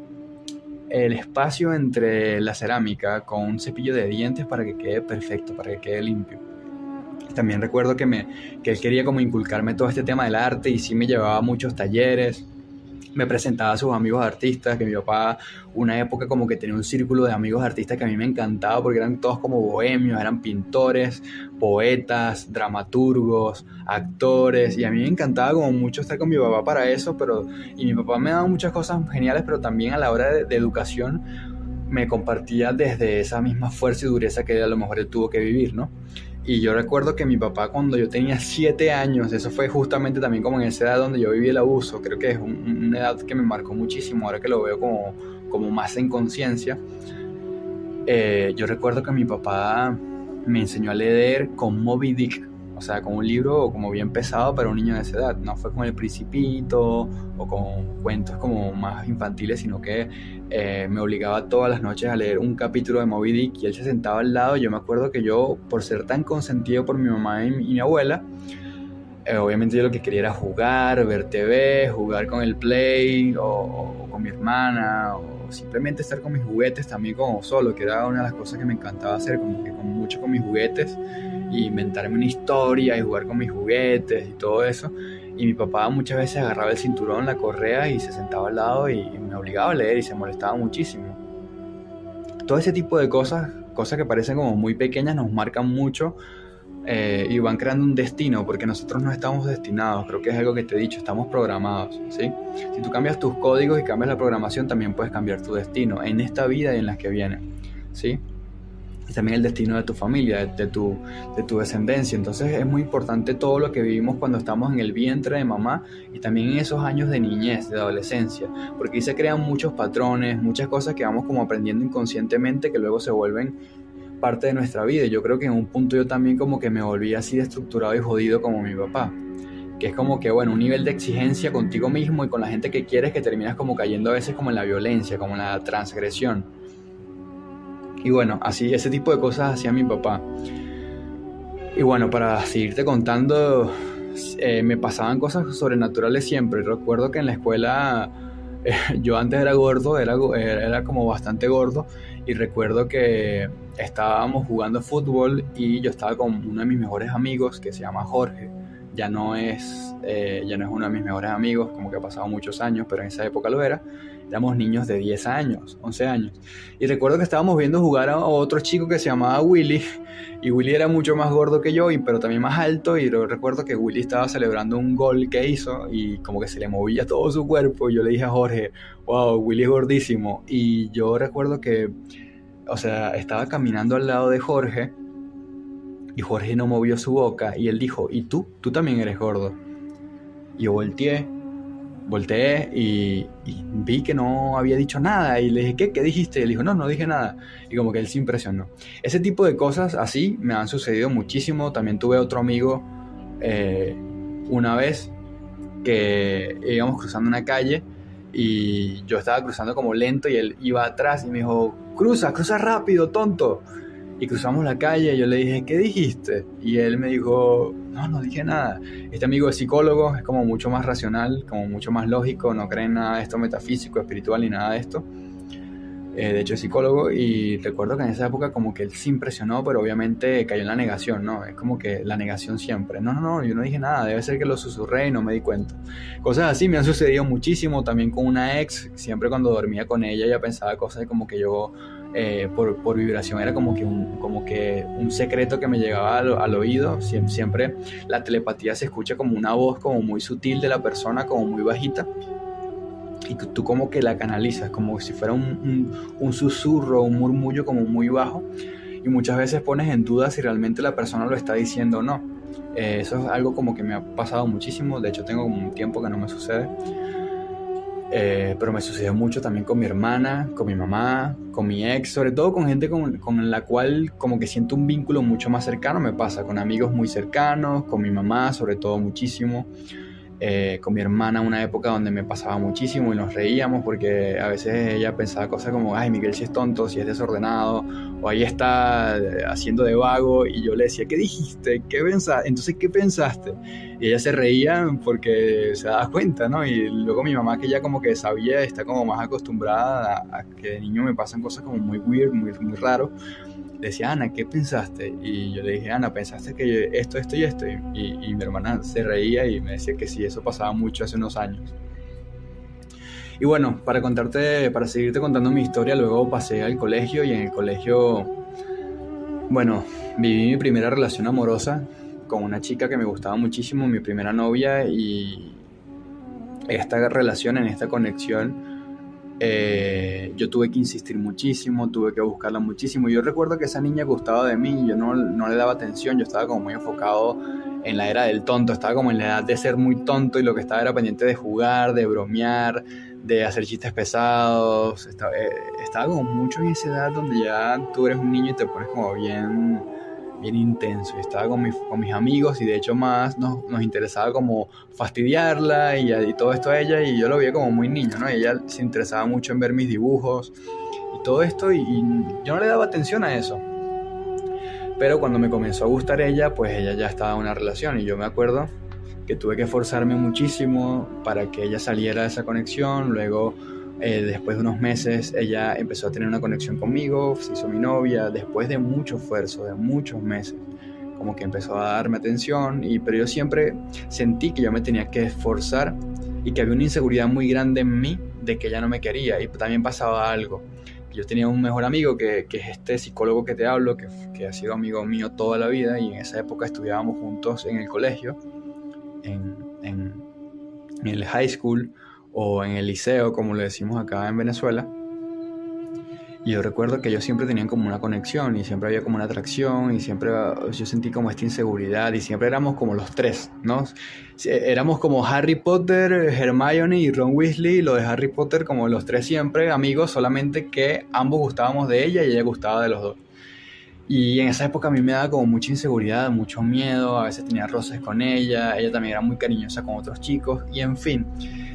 el espacio entre la cerámica con un cepillo de dientes para que quede perfecto, para que quede limpio. También recuerdo que él quería como inculcarme todo este tema del arte, y sí me llevaba a muchos talleres, me presentaba a sus amigos artistas, que mi papá una época como que tenía un círculo de amigos artistas que a mí me encantaba porque eran todos como bohemios, eran pintores, poetas, dramaturgos, actores, y a mí me encantaba como mucho estar con mi papá para eso, y mi papá me daba muchas cosas geniales, pero también a la hora de educación me compartía desde esa misma fuerza y dureza que a lo mejor él tuvo que vivir, ¿no? Y yo recuerdo que mi papá, cuando yo tenía 7 años, eso fue justamente también como en esa edad donde yo viví el abuso, creo que es una edad que me marcó muchísimo, ahora que lo veo como más en conciencia. Yo recuerdo que mi papá me enseñó a leer con Moby Dick, o sea, con un libro como bien pesado para un niño de esa edad. No fue con El Principito o con cuentos como más infantiles, sino que me obligaba todas las noches a leer un capítulo de Moby Dick, y él se sentaba al lado. Yo me acuerdo que yo, por ser tan consentido por mi mamá y mi abuela, obviamente yo lo que quería era jugar, ver TV, jugar con el Play o con mi hermana, o simplemente estar con mis juguetes también como solo, que era una de las cosas que me encantaba hacer, como que mucho con mis juguetes, y inventarme una historia y jugar con mis juguetes y todo eso. Y mi papá muchas veces agarraba el cinturón, la correa, y se sentaba al lado y me obligaba a leer, y se molestaba muchísimo. Todo ese tipo de cosas que parecen como muy pequeñas, nos marcan mucho y van creando un destino, porque nosotros no estamos destinados. Creo que es algo que te he dicho, estamos programados, ¿sí? Si tú cambias tus códigos y cambias la programación, también puedes cambiar tu destino en esta vida y en las que vienen, ¿sí? Y también el destino de tu familia, de tu descendencia. Entonces es muy importante todo lo que vivimos cuando estamos en el vientre de mamá, y también en esos años de niñez, de adolescencia, porque ahí se crean muchos patrones, muchas cosas que vamos como aprendiendo inconscientemente, que luego se vuelven parte de nuestra vida. Y yo creo que en un punto yo también como que me volví así de estructurado y jodido como mi papá, que es como que, bueno, un nivel de exigencia contigo mismo y con la gente que quieres, que terminas como cayendo a veces como en la violencia, como en la transgresión. Y bueno, así, ese tipo de cosas hacía mi papá. Y bueno, para seguirte contando, me pasaban cosas sobrenaturales siempre. Recuerdo que en la escuela yo antes era gordo, era como bastante gordo, y recuerdo que estábamos jugando fútbol y yo estaba con uno de mis mejores amigos que se llama Jorge. Ya no es uno de mis mejores amigos, como que ha pasado muchos años, pero en esa época lo era. Éramos niños de 10 años, 11 años. Y recuerdo que estábamos viendo jugar a otro chico que se llamaba Willy. Y Willy era mucho más gordo que yo, pero también más alto. Y recuerdo que Willy estaba celebrando un gol que hizo y como que se le movía todo su cuerpo. Y yo le dije a Jorge, wow, Willy es gordísimo. Y yo recuerdo que, o sea, estaba caminando al lado de Jorge y Jorge no movió su boca. Y él dijo, ¿y tú? Tú también eres gordo. Y yo volteé y vi que no había dicho nada, y le dije, ¿qué dijiste? Y él dijo, no dije nada, y como que él se impresionó. Ese tipo de cosas así me han sucedido muchísimo. También tuve otro amigo una vez que íbamos cruzando una calle y yo estaba cruzando como lento y él iba atrás y me dijo, cruza rápido, tonto. Y cruzamos la calle y yo le dije, ¿qué dijiste? Y él me dijo, no dije nada. Este amigo es psicólogo, es como mucho más racional, como mucho más lógico, no cree en nada de esto metafísico, espiritual ni nada de esto. De hecho es psicólogo, y recuerdo que en esa época como que él se impresionó, pero obviamente cayó en la negación, ¿no? Es como que la negación siempre. No, yo no dije nada, debe ser que lo susurré y no me di cuenta. Cosas así me han sucedido muchísimo, también con una ex. Siempre cuando dormía con ella pensaba cosas como que yo... por vibración era como que un secreto que me llegaba al oído. Siempre la telepatía se escucha como una voz como muy sutil de la persona, como muy bajita, y tú como que la canalizas como si fuera un susurro, un murmullo como muy bajo, y muchas veces pones en duda si realmente la persona lo está diciendo o no. Eso es algo como que me ha pasado muchísimo, de hecho tengo como un tiempo que no me sucede. Pero me sucedió mucho también con mi hermana, con mi mamá, con mi ex, sobre todo con gente con la cual como que siento un vínculo mucho más cercano. Me pasa con amigos muy cercanos, con mi mamá sobre todo muchísimo, con mi hermana una época donde me pasaba muchísimo y nos reíamos porque a veces ella pensaba cosas como, ay, Miguel si es tonto, si es desordenado, o ahí está haciendo de vago, y yo le decía, ¿qué dijiste? ¿Qué pensaste? Entonces, ¿qué pensaste? Y ella se reía porque se daba cuenta, ¿no? Y luego mi mamá, que ya como que sabía, está como más acostumbrada a que de niño me pasan cosas como muy weird, muy, muy raro, decía, Ana, ¿qué pensaste? Y yo le dije, Ana, ¿pensaste que esto y esto? Y mi hermana se reía y me decía que sí, eso pasaba mucho hace unos años. Y bueno, para seguirte contando mi historia, luego pasé al colegio, y en el colegio, bueno, viví mi primera relación amorosa con una chica que me gustaba muchísimo, mi primera novia, y esta relación, en esta conexión, yo tuve que insistir muchísimo, tuve que buscarla muchísimo. Yo recuerdo que esa niña gustaba de mí, yo no le daba atención, yo estaba como muy enfocado en la era del tonto, estaba como en la edad de ser muy tonto, y lo que estaba era pendiente de jugar, de bromear, de hacer chistes pesados. Estaba como mucho en esa edad donde ya tú eres un niño y te pones como bien intenso, y estaba con mis amigos, y de hecho más nos interesaba como fastidiarla y todo esto a ella, y yo lo veía como muy niño, ¿no? Y ella se interesaba mucho en ver mis dibujos y todo esto, y yo no le daba atención a eso. Pero cuando me comenzó a gustar ella, pues ella ya estaba en una relación, y yo me acuerdo que tuve que esforzarme muchísimo para que ella saliera de esa conexión. Luego, después de unos meses, ella empezó a tener una conexión conmigo, se hizo mi novia, después de mucho esfuerzo, de muchos meses, como que empezó a darme atención, pero yo siempre sentí que yo me tenía que esforzar, y que había una inseguridad muy grande en mí de que ella no me quería. Y también pasaba algo. Yo tenía un mejor amigo que es este psicólogo que te hablo, que ha sido amigo mío toda la vida, y en esa época estudiábamos juntos en el colegio, en el high school, o en el liceo, como le decimos acá en Venezuela. Y yo recuerdo que ellos siempre tenían como una conexión, y siempre había como una atracción, y siempre yo sentí como esta inseguridad, y siempre éramos como los tres, ¿no? Éramos como Harry Potter, Hermione y Ron Weasley, lo de Harry Potter, como los tres siempre amigos, solamente que ambos gustábamos de ella y ella gustaba de los dos. Y en esa época a mí me daba como mucha inseguridad, mucho miedo, a veces tenía roces con ella también era muy cariñosa con otros chicos, y en fin,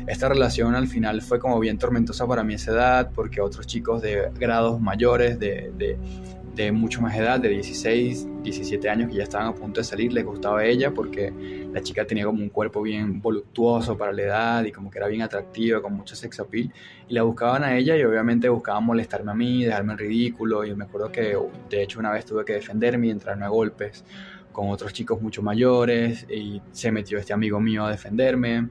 esta relación al final fue como bien tormentosa para mí a esa edad, porque otros chicos de grados mayores, de mucho más edad, de 16, 17 años, que ya estaban a punto de salir, les gustaba a ella, porque la chica tenía como un cuerpo bien voluptuoso para la edad, y como que era bien atractiva, con mucho sex appeal, y la buscaban a ella, y obviamente buscaban molestarme a mí, dejarme en ridículo. Y me acuerdo que de hecho una vez tuve que defenderme y entrarme a golpes con otros chicos mucho mayores, y se metió este amigo mío a defenderme,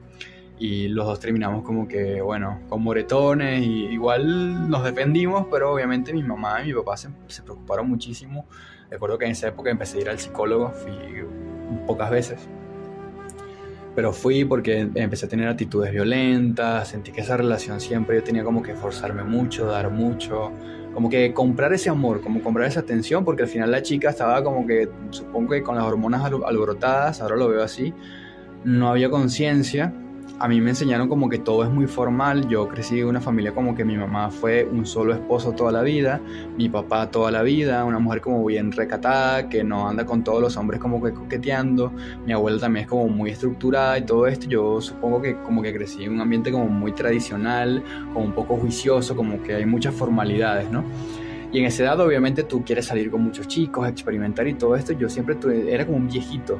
y los dos terminamos como que, bueno, con moretones, y igual nos defendimos, pero obviamente mi mamá y mi papá se preocuparon muchísimo. Recuerdo que en esa época empecé a ir al psicólogo, fui pocas veces, pero fui porque empecé a tener actitudes violentas, sentí que esa relación siempre yo tenía como que esforzarme mucho, dar mucho, como que comprar ese amor, como comprar esa atención, porque al final la chica estaba como que, supongo que con las hormonas alborotadas, ahora lo veo así, no había conciencia. A mí me enseñaron como que todo es muy formal. Yo crecí en una familia como que mi mamá fue un solo esposo toda la vida, mi papá toda la vida, una mujer como bien recatada, que no anda con todos los hombres como que coqueteando. Mi abuela también es como muy estructurada y todo esto. Yo supongo que como que crecí en un ambiente como muy tradicional, como un poco juicioso, como que hay muchas formalidades, ¿no? Y en esa edad obviamente tú quieres salir con muchos chicos, experimentar y todo esto. Yo siempre era como un viejito.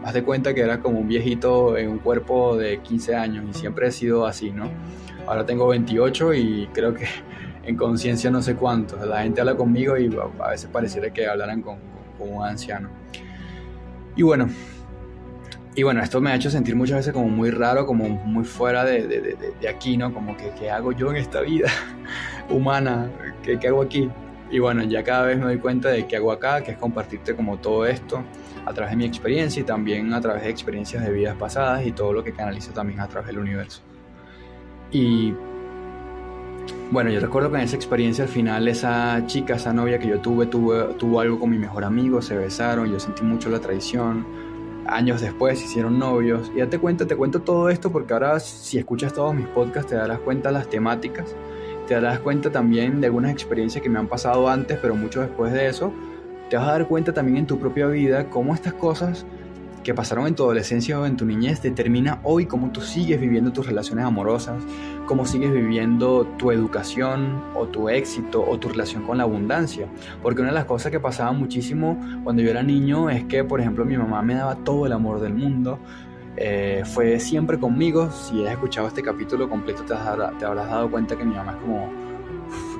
Haz de cuenta que era como un viejito en un cuerpo de 15 años, y siempre he sido así, ¿no? Ahora tengo 28 y creo que en conciencia no sé cuánto. La gente habla conmigo y a veces pareciera que hablaran con un anciano. Y bueno, esto me ha hecho sentir muchas veces como muy raro, como muy fuera de aquí, ¿no? Como que ¿qué hago yo en esta vida humana? ¿Qué hago aquí? Y bueno, ya cada vez me doy cuenta de qué hago acá, que es compartirte como todo esto a través de mi experiencia, y también a través de experiencias de vidas pasadas, y todo lo que canalizo también a través del universo. Y Bueno, yo recuerdo que en esa experiencia al final esa chica, esa novia que yo tuvo algo con mi mejor amigo, se besaron, yo sentí mucho la traición. Años después se hicieron novios. Y ya te cuento todo esto porque ahora si escuchas todos mis podcasts te darás cuenta de las temáticas, te darás cuenta también de algunas experiencias que me han pasado antes, pero mucho después de eso. Te vas a dar cuenta también en tu propia vida cómo estas cosas que pasaron en tu adolescencia o en tu niñez determina hoy cómo tú sigues viviendo tus relaciones amorosas, cómo sigues viviendo tu educación o tu éxito o tu relación con la abundancia. Porque una de las cosas que pasaba muchísimo cuando yo era niño es que, por ejemplo, mi mamá me daba todo el amor del mundo, fue siempre conmigo. Si has escuchado este capítulo completo te habrás dado cuenta que mi mamá es como...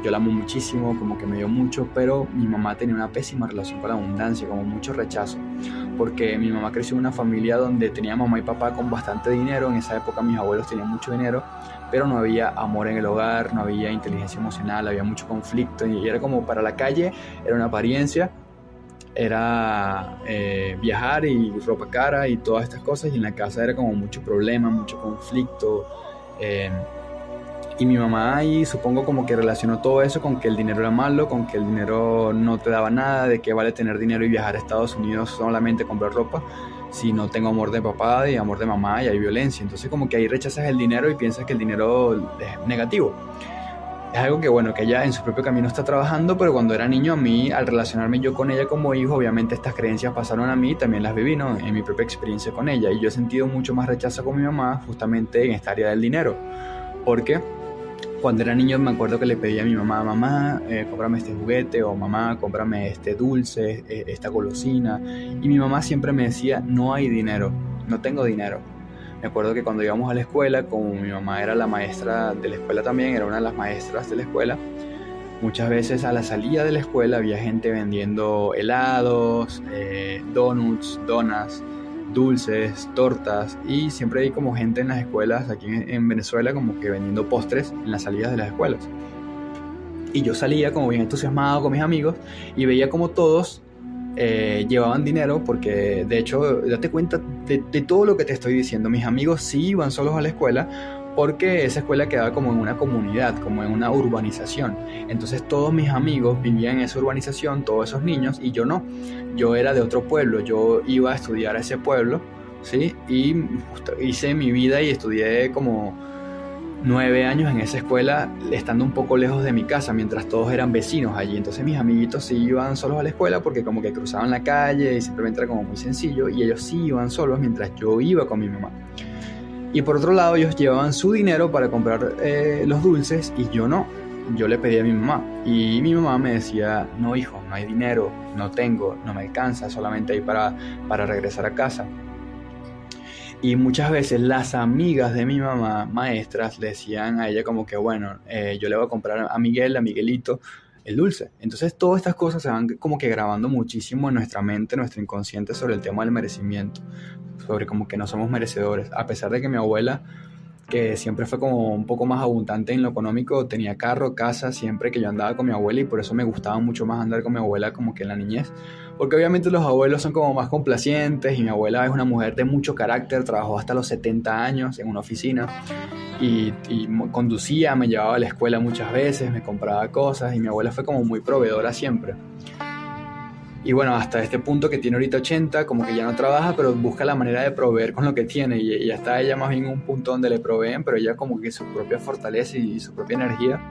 Yo la amo muchísimo, como que me dio mucho, pero mi mamá tenía una pésima relación con la abundancia, como mucho rechazo, porque mi mamá creció en una familia donde tenía mamá y papá con bastante dinero. En esa época mis abuelos tenían mucho dinero, pero no había amor en el hogar, no había inteligencia emocional, había mucho conflicto y era como para la calle, era una apariencia, era viajar y ropa cara y todas estas cosas, y en la casa era como mucho problema, mucho conflicto. Y mi mamá ahí supongo como que relacionó todo eso con que el dinero era malo, con que el dinero no te daba nada, de qué vale tener dinero y viajar a Estados Unidos solamente comprar ropa, si no tengo amor de papá y amor de mamá y hay violencia. Entonces como que ahí rechazas el dinero y piensas que el dinero es negativo. Es algo que bueno, que ella en su propio camino está trabajando, pero cuando era niño a mí, al relacionarme yo con ella como hijo, obviamente estas creencias pasaron a mí, también las viví, ¿no? En mi propia experiencia con ella, y yo he sentido mucho más rechazo con mi mamá justamente en esta área del dinero, porque cuando era niño me acuerdo que le pedía a mi mamá, cómprame este juguete, o mamá, cómprame este dulce, esta golosina. Y mi mamá siempre me decía, no hay dinero, no tengo dinero. Me acuerdo que cuando íbamos a la escuela, como mi mamá era la maestra de la escuela también, era una de las maestras de la escuela, muchas veces a la salida de la escuela había gente vendiendo helados, donuts, donas, dulces, tortas, y siempre hay como gente en las escuelas aquí en Venezuela como que vendiendo postres en las salidas de las escuelas. Y yo salía como bien entusiasmado con mis amigos y veía como todos llevaban dinero, porque de hecho date cuenta de todo lo que te estoy diciendo. Mis amigos sí iban solos a la escuela porque esa escuela quedaba como en una comunidad, como en una urbanización. Entonces todos mis amigos vivían en esa urbanización, todos esos niños, y yo no. Yo era de otro pueblo, yo iba a estudiar a ese pueblo, ¿sí? Y hice mi vida y estudié como 9 años en esa escuela, estando un poco lejos de mi casa, mientras todos eran vecinos allí. Entonces mis amiguitos sí iban solos a la escuela porque como que cruzaban la calle y simplemente era como muy sencillo, y ellos sí iban solos mientras yo iba con mi mamá. Y por otro lado, ellos llevaban su dinero para comprar los dulces y yo no. Yo le pedí a mi mamá y mi mamá me decía, no hijo, no hay dinero, no tengo, no me alcanza, solamente hay para regresar a casa. Y muchas veces las amigas de mi mamá, maestras, le decían a ella como que bueno, yo le voy a comprar a Miguel, a Miguelito, el dulce. Entonces todas estas cosas se van como que grabando muchísimo en nuestra mente, en nuestro inconsciente, sobre el tema del merecimiento, sobre como que no somos merecedores. A pesar de que mi abuela, que siempre fue como un poco más abundante en lo económico, tenía carro, casa, siempre que yo andaba con mi abuela, y por eso me gustaba mucho más andar con mi abuela como que en la niñez, porque obviamente los abuelos son como más complacientes, y mi abuela es una mujer de mucho carácter, trabajó hasta los 70 años en una oficina, y conducía, me llevaba a la escuela muchas veces, me compraba cosas, y mi abuela fue como muy proveedora siempre. Y bueno, hasta este punto que tiene ahorita 80, como que ya no trabaja, pero busca la manera de proveer con lo que tiene, y ya está ella más bien en un punto donde le proveen, pero ella como que su propia fortaleza y su propia energía,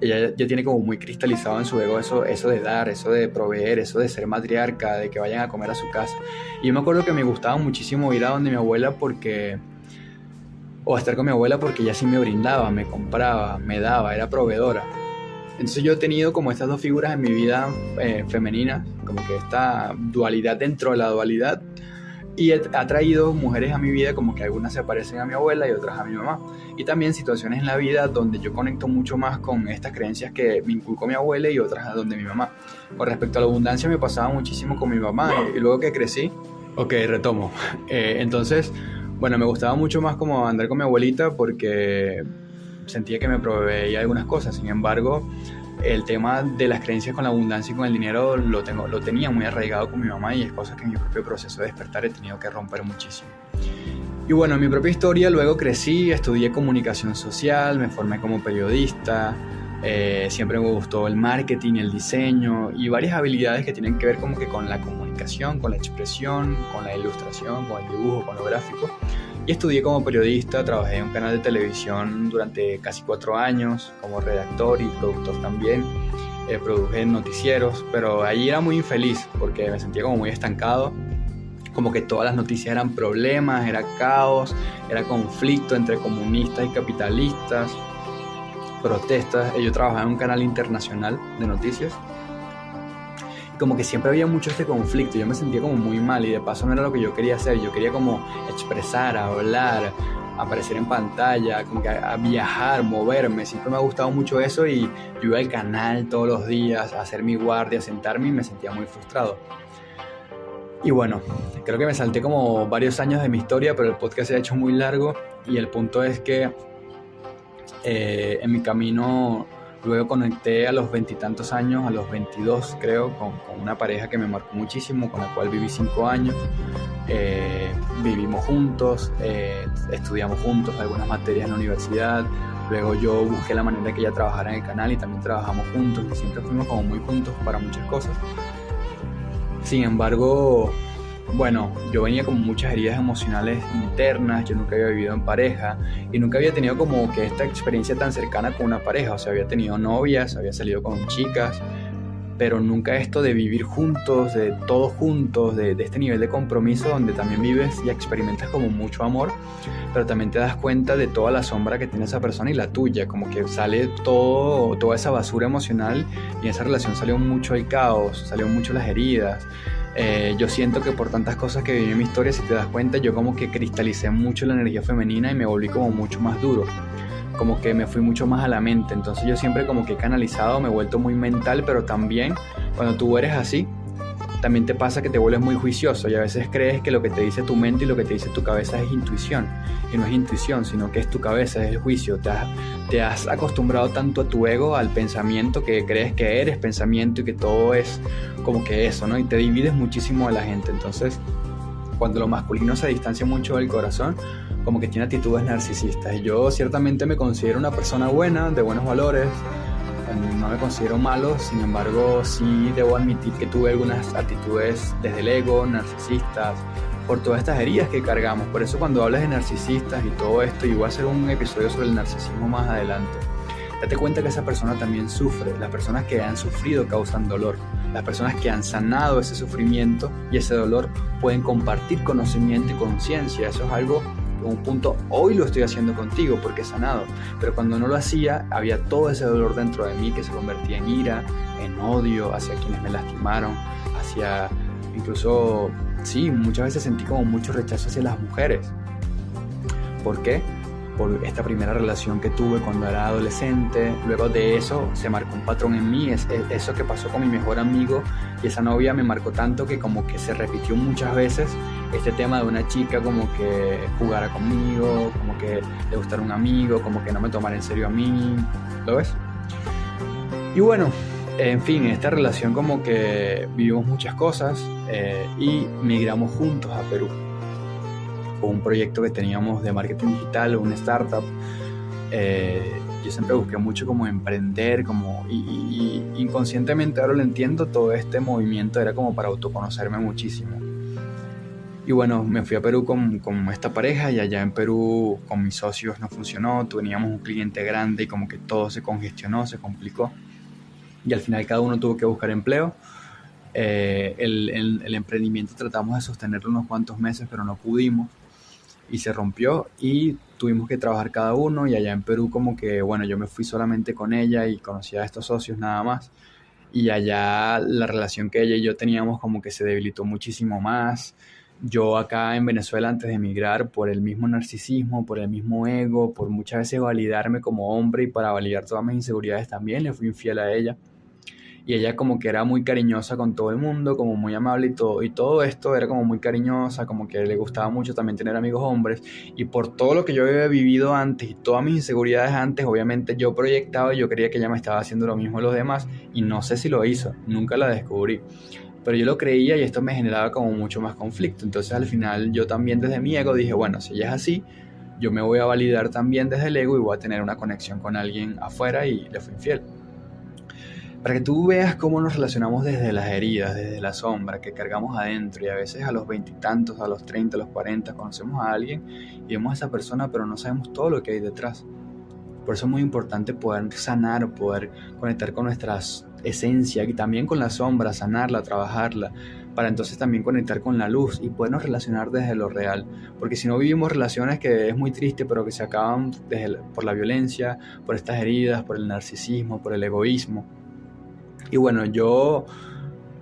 ella ya tiene como muy cristalizado en su ego eso de dar, eso de proveer, eso de ser matriarca, de que vayan a comer a su casa. Y yo me acuerdo que me gustaba muchísimo ir a donde mi abuela o estar con mi abuela porque ella sí me brindaba, me compraba, me daba, era proveedora. Entonces yo he tenido como estas dos figuras en mi vida femenina, como que esta dualidad dentro de la dualidad, y ha traído mujeres a mi vida como que algunas se parecen a mi abuela y otras a mi mamá, y también situaciones en la vida donde yo conecto mucho más con estas creencias que me inculcó mi abuela y otras a donde mi mamá. Con respecto a la abundancia me pasaba muchísimo con mi mamá, y luego que crecí, retomo. Entonces, bueno, me gustaba mucho más como andar con mi abuelita porque sentía que me proveía algunas cosas. Sin embargo, el tema de las creencias con la abundancia y con el dinero lo tenía muy arraigado con mi mamá, y es cosa que en mi propio proceso de despertar he tenido que romper muchísimo. Y bueno, en mi propia historia luego crecí, estudié comunicación social, me formé como periodista, siempre me gustó el marketing, el diseño y varias habilidades que tienen que ver como que con la comunicación, con la expresión, con la ilustración, con el dibujo, con lo gráfico. Y estudié como periodista, trabajé en un canal de televisión durante casi 4 años como redactor y productor también. Produje noticieros, pero ahí era muy infeliz porque me sentía como muy estancado, como que todas las noticias eran problemas, era caos, era conflicto entre comunistas y capitalistas, protestas. Yo trabajaba en un canal internacional de noticias y como que siempre había mucho este conflicto. Yo me sentía como muy mal y de paso no era lo que yo quería hacer. Yo quería como expresar, hablar, aparecer en pantalla, como que a viajar, moverme. Siempre me ha gustado mucho eso y yo iba al canal todos los días a hacer mi guardia, a sentarme y me sentía muy frustrado. Y bueno, creo que me salté como varios años de mi historia, pero el podcast se ha hecho muy largo y el punto es que en mi camino luego conecté a los 20 y tantos años, a los 22 creo, con una pareja que me marcó muchísimo, con la cual viví 5 años. Vivimos juntos, estudiamos juntos algunas materias en la universidad. Luego yo busqué la manera de que ella trabajara en el canal y también trabajamos juntos y siempre fuimos como muy juntos para muchas cosas. Sin embargo, bueno, yo venía con muchas heridas emocionales internas, yo nunca había vivido en pareja y nunca había tenido como que esta experiencia tan cercana con una pareja. O sea, había tenido novias, había salido con chicas, pero nunca esto de vivir juntos, de todos juntos, de este nivel de compromiso donde también vives y experimentas como mucho amor, pero también te das cuenta de toda la sombra que tiene esa persona y la tuya, como que sale toda esa basura emocional y en esa relación salió mucho el caos, salió mucho las heridas. Yo siento que por tantas cosas que viví en mi historia, si te das cuenta, yo como que cristalicé mucho la energía femenina y me volví como mucho más duro, como que me fui mucho más a la mente. Entonces yo siempre como que he canalizado, me he vuelto muy mental, pero también cuando tú eres así, también te pasa que te vuelves muy juicioso y a veces crees que lo que te dice tu mente y lo que te dice tu cabeza es intuición, y no es intuición, sino que es tu cabeza, es el juicio. Te has acostumbrado tanto a tu ego, al pensamiento, que crees que eres pensamiento y que todo es como que eso, ¿no? Y te divides muchísimo de la gente. Entonces, cuando lo masculino se distancia mucho del corazón, como que tiene actitudes narcisistas. Y yo ciertamente me considero una persona buena, de buenos valores, no me considero malo. Sin embargo, sí debo admitir que tuve algunas actitudes desde el ego, narcisistas, por todas estas heridas que cargamos. Por eso cuando hablas de narcisistas y todo esto, y voy a hacer un episodio sobre el narcisismo más adelante, date cuenta que esa persona también sufre. Las personas que han sufrido causan dolor. Las personas que han sanado ese sufrimiento y ese dolor pueden compartir conocimiento y conciencia. Eso es algo, en un punto, hoy lo estoy haciendo contigo porque he sanado. Pero cuando no lo hacía, había todo ese dolor dentro de mí que se convertía en ira, en odio hacia quienes me lastimaron, hacia incluso, sí, muchas veces sentí como mucho rechazo hacia las mujeres. ¿Por qué? Por esta primera relación que tuve cuando era adolescente. Luego de eso se marcó un patrón en mí, eso que pasó con mi mejor amigo, y esa novia me marcó tanto que como que se repitió muchas veces este tema de una chica como que jugara conmigo, como que le gustara un amigo, como que no me tomara en serio a mí, ¿lo ves? Y bueno, en fin, en esta relación como que vivimos muchas cosas y migramos juntos a Perú. Con un proyecto que teníamos de marketing digital, una startup. Yo siempre busqué mucho como emprender, y inconscientemente ahora lo entiendo, todo este movimiento era como para autoconocerme muchísimo. Y bueno, me fui a Perú con esta pareja, y allá en Perú con mis socios no funcionó, teníamos un cliente grande y como que todo se congestionó, se complicó. Y al final cada uno tuvo que buscar empleo. El emprendimiento tratamos de sostenerlo unos cuantos meses, pero no pudimos. Y se rompió y tuvimos que trabajar cada uno. Y allá en Perú como que, bueno, yo me fui solamente con ella y conocí a estos socios nada más. Y allá la relación que ella y yo teníamos como que se debilitó muchísimo más. Yo acá en Venezuela, antes de emigrar, por el mismo narcisismo, por el mismo ego, por muchas veces validarme como hombre y para validar todas mis inseguridades también, le fui infiel a ella. y ella como que era muy cariñosa con todo el mundo, como muy amable y todo esto era como muy cariñosa, como que le gustaba mucho también tener amigos hombres, y por todo lo que yo había vivido antes y todas mis inseguridades antes, obviamente yo proyectaba y yo creía que ella me estaba haciendo lo mismo a los demás, y no sé si lo hizo, nunca la descubrí. Pero yo lo creía y esto me generaba como mucho más conflicto. Entonces al final yo también desde mi ego dije, bueno, si ella es así, yo me voy a validar también desde el ego y voy a tener una conexión con alguien afuera, y le fui infiel. Para que tú veas cómo nos relacionamos desde las heridas, desde la sombra que cargamos adentro, y a veces a los veintitantos, a los 30, a los 40 conocemos a alguien y vemos a esa persona pero no sabemos todo lo que hay detrás. Por eso es muy importante poder sanar, poder conectar con nuestras esencias y también con la sombra, sanarla, trabajarla, para entonces también conectar con la luz y podernos relacionar desde lo real. Porque si no vivimos relaciones que es muy triste, pero que se acaban por la violencia, por estas heridas, por el narcisismo, por el egoísmo. Y bueno, yo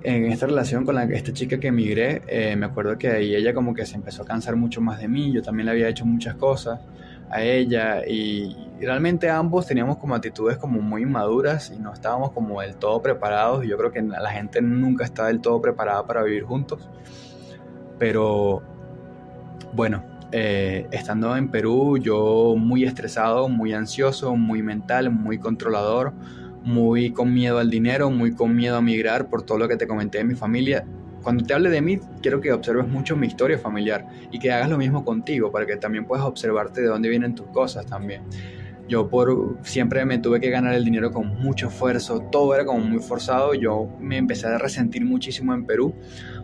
en esta relación con esta chica que emigré, me acuerdo que ahí ella como que se empezó a cansar mucho más de mí, yo también le había hecho muchas cosas a ella, y realmente ambos teníamos como actitudes como muy inmaduras y no estábamos como del todo preparados, y yo creo que la gente nunca está del todo preparada para vivir juntos, pero bueno, estando en Perú yo muy estresado, muy ansioso, muy mental, muy controlador, muy con miedo al dinero, muy con miedo a migrar por todo lo que te comenté de mi familia. Cuando te hable de mí, quiero que observes mucho mi historia familiar y que hagas lo mismo contigo para que también puedas observarte de dónde vienen tus cosas también. Yo siempre me tuve que ganar el dinero con mucho esfuerzo, todo era como muy forzado. Yo me empecé a resentir muchísimo en Perú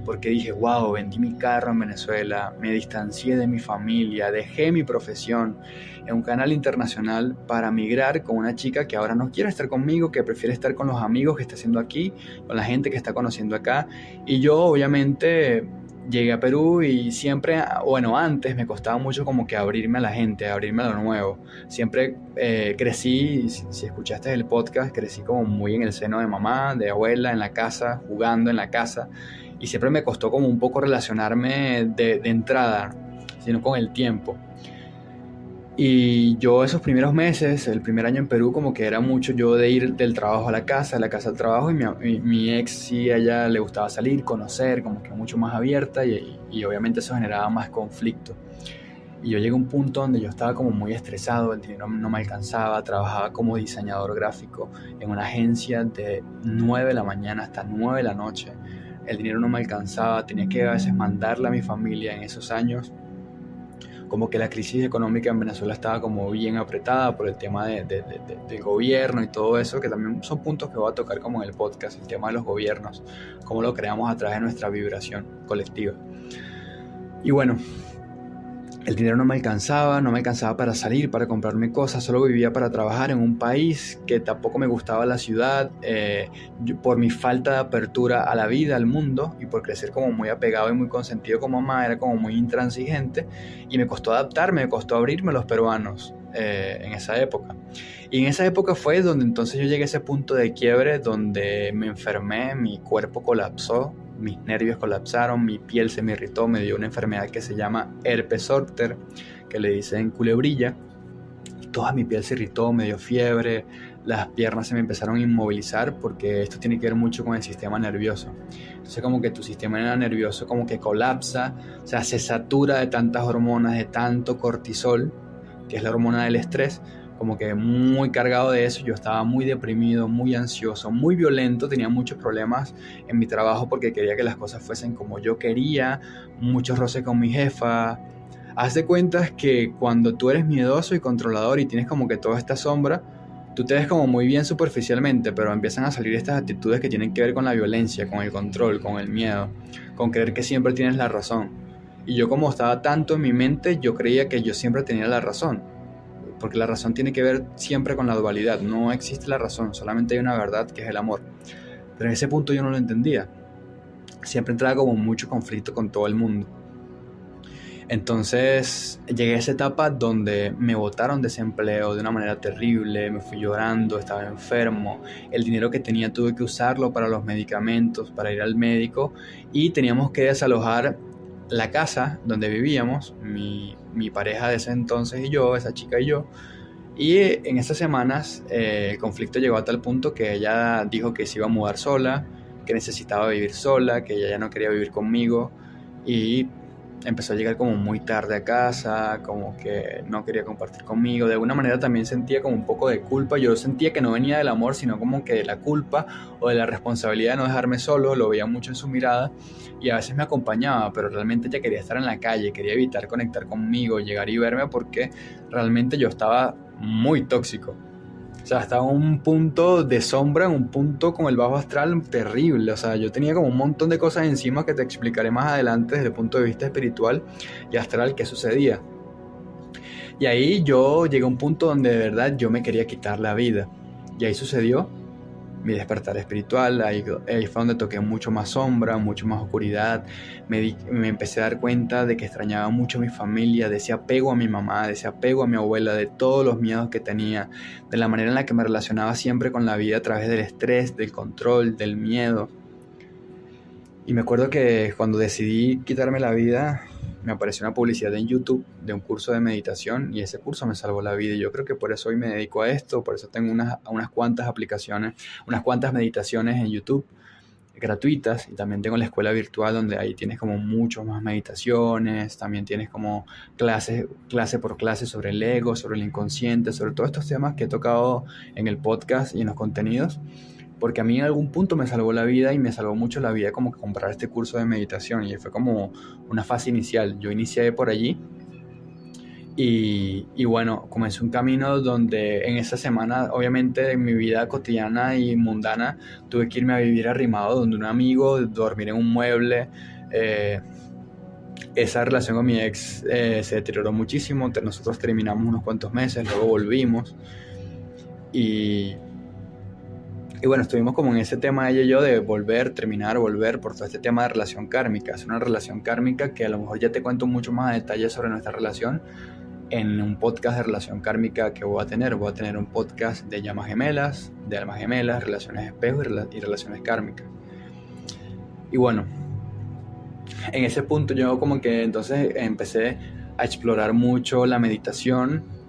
porque dije, wow, vendí mi carro en Venezuela, me distancié de mi familia, dejé mi profesión en un canal internacional para migrar con una chica que ahora no quiere estar conmigo, que prefiere estar con los amigos que está haciendo aquí, con la gente que está conociendo acá. Y yo obviamente llegué a Perú y siempre, bueno, antes me costaba mucho como que abrirme a la gente, abrirme a lo nuevo. Siempre crecí, si escuchaste el podcast, crecí como muy en el seno de mamá, de abuela, en la casa, jugando en la casa. Y siempre me costó como un poco relacionarme de entrada, sino con el tiempo. Y yo esos primeros meses, el primer año en Perú, como que era mucho yo de ir del trabajo a la casa, de la casa al trabajo, y mi ex sí, a ella le gustaba salir, conocer, como que mucho más abierta, y obviamente eso generaba más conflicto. Y yo llegué a un punto donde yo estaba como muy estresado, el dinero no me alcanzaba, trabajaba como diseñador gráfico en una agencia de 9 de la mañana hasta 9 de la noche. El dinero no me alcanzaba, tenía que a veces mandarle a mi familia en esos años. Como que la crisis económica en Venezuela estaba como bien apretada por el tema del gobierno y todo eso, que también son puntos que voy a tocar como en el podcast, el tema de los gobiernos, cómo lo creamos a través de nuestra vibración colectiva. Y bueno, el dinero no me alcanzaba para salir, para comprarme cosas, solo vivía para trabajar en un país que tampoco me gustaba la ciudad, por mi falta de apertura a la vida, al mundo, y por crecer como muy apegado y muy consentido con mamá, era como muy intransigente, y me costó adaptarme, me costó abrirme a los peruanos en esa época. Y en esa época fue donde entonces yo llegué a ese punto de quiebre, donde me enfermé, mi cuerpo colapsó, mis nervios colapsaron, mi piel se me irritó, me dio una enfermedad que se llama herpes zóster, que le dicen culebrilla, y toda mi piel se irritó, me dio fiebre, las piernas se me empezaron a inmovilizar, porque esto tiene que ver mucho con el sistema nervioso. Entonces como que tu sistema nervioso como que colapsa, o sea, se satura de tantas hormonas, de tanto cortisol, que es la hormona del estrés, como que muy cargado de eso. Yo estaba muy deprimido, muy ansioso, muy violento, tenía muchos problemas en mi trabajo porque quería que las cosas fuesen como yo quería, muchos roces con mi jefa. Haz de cuentas que cuando tú eres miedoso y controlador y tienes como que toda esta sombra, tú te ves como muy bien superficialmente, pero empiezan a salir estas actitudes que tienen que ver con la violencia, con el control, con el miedo, con creer que siempre tienes la razón. Y yo, como estaba tanto en mi mente, yo creía que yo siempre tenía la razón, porque la razón tiene que ver siempre con la dualidad. No existe la razón, solamente hay una verdad, que es el amor. Pero en ese punto yo no lo entendía. Siempre entraba como mucho conflicto con todo el mundo. Entonces llegué a esa etapa donde me botaron desempleo de una manera terrible, me fui llorando, estaba enfermo, el dinero que tenía tuve que usarlo para los medicamentos, para ir al médico, y teníamos que desalojar la casa donde vivíamos, mi pareja de ese entonces y yo, esa chica y yo, Y en esas semanas el conflicto llegó a tal punto que ella dijo que se iba a mudar sola, que necesitaba vivir sola, que ella ya no quería vivir conmigo, y empezó a llegar como muy tarde a casa, como que no quería compartir conmigo. De alguna manera también sentía como un poco de culpa. Yo sentía que no venía del amor, sino como que de la culpa o de la responsabilidad de no dejarme solo. Lo veía mucho en su mirada y a veces me acompañaba, pero realmente ella quería estar en la calle, quería evitar conectar conmigo, llegar y verme, porque realmente yo estaba muy tóxico. O sea, estaba en un punto de sombra, en un punto con el bajo astral terrible. O sea, yo tenía como un montón de cosas encima que te explicaré más adelante desde el punto de vista espiritual y astral qué sucedía. Y ahí yo llegué a un punto donde de verdad yo me quería quitar la vida. Y ahí sucedió mi despertar espiritual. Ahí fue donde toqué mucho más sombra, mucho más oscuridad. Me empecé a dar cuenta de que extrañaba mucho a mi familia, de ese apego a mi mamá, de ese apego a mi abuela, de todos los miedos que tenía, de la manera en la que me relacionaba siempre con la vida a través del estrés, del control, del miedo. Y me acuerdo que cuando decidí quitarme la vida, me apareció una publicidad en YouTube de un curso de meditación y ese curso me salvó la vida. Y yo creo que por eso hoy me dedico a esto, por eso tengo unas cuantas aplicaciones, unas cuantas meditaciones en YouTube gratuitas, y también tengo la escuela virtual donde ahí tienes como mucho más meditaciones, también tienes como clase por clase sobre el ego, sobre el inconsciente, sobre todos estos temas que he tocado en el podcast y en los contenidos. Porque a mí en algún punto me salvó la vida y me salvó mucho la vida como que comprar este curso de meditación, y fue como una fase inicial. Yo inicié por allí y bueno, comencé un camino donde en esa semana, obviamente en mi vida cotidiana y mundana, tuve que irme a vivir arrimado donde un amigo, dormir en un mueble. Esa relación con mi ex se deterioró muchísimo. Nosotros terminamos unos cuantos meses, luego volvimos y bueno, estuvimos como en ese tema ella y yo de volver, terminar, volver, por todo este tema de relación kármica. Es una relación kármica que a lo mejor ya te cuento mucho más a detalle sobre nuestra relación en un podcast de relación kármica que voy a tener. Voy a tener un podcast de llamas gemelas, de almas gemelas, relaciones espejo y relaciones kármicas. Y bueno, en ese punto yo como que entonces empecé a explorar mucho la meditación,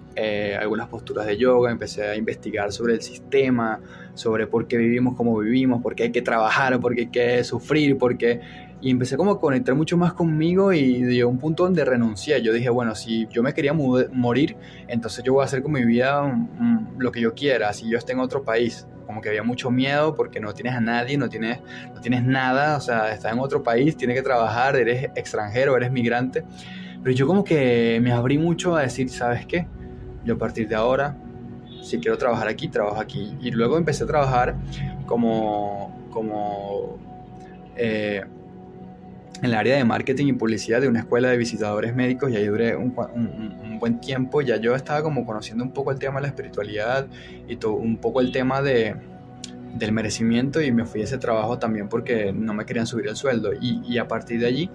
algunas posturas de yoga, empecé a investigar sobre el sistema, sobre por qué vivimos como vivimos, por qué hay que trabajar, por qué hay que sufrir, y empecé como a conectar mucho más conmigo y llegó un punto donde renuncié. Yo dije, bueno, si yo me quería morir, entonces yo voy a hacer con mi vida lo que yo quiera, si yo esté en otro país. Como que había mucho miedo porque no tienes a nadie, no tienes nada, o sea, estás en otro país, tienes que trabajar, eres extranjero, eres migrante. Pero yo como que me abrí mucho a decir, ¿sabes qué? Yo a partir de ahora, si quiero trabajar aquí, trabajo aquí. Y luego empecé a trabajar en el área de marketing y publicidad de una escuela de visitadores médicos, y ahí duré un buen tiempo. Ya yo estaba como conociendo un poco el tema de la espiritualidad y un poco el tema del merecimiento, y me fui a ese trabajo también porque no me querían subir el sueldo. Y a partir de allí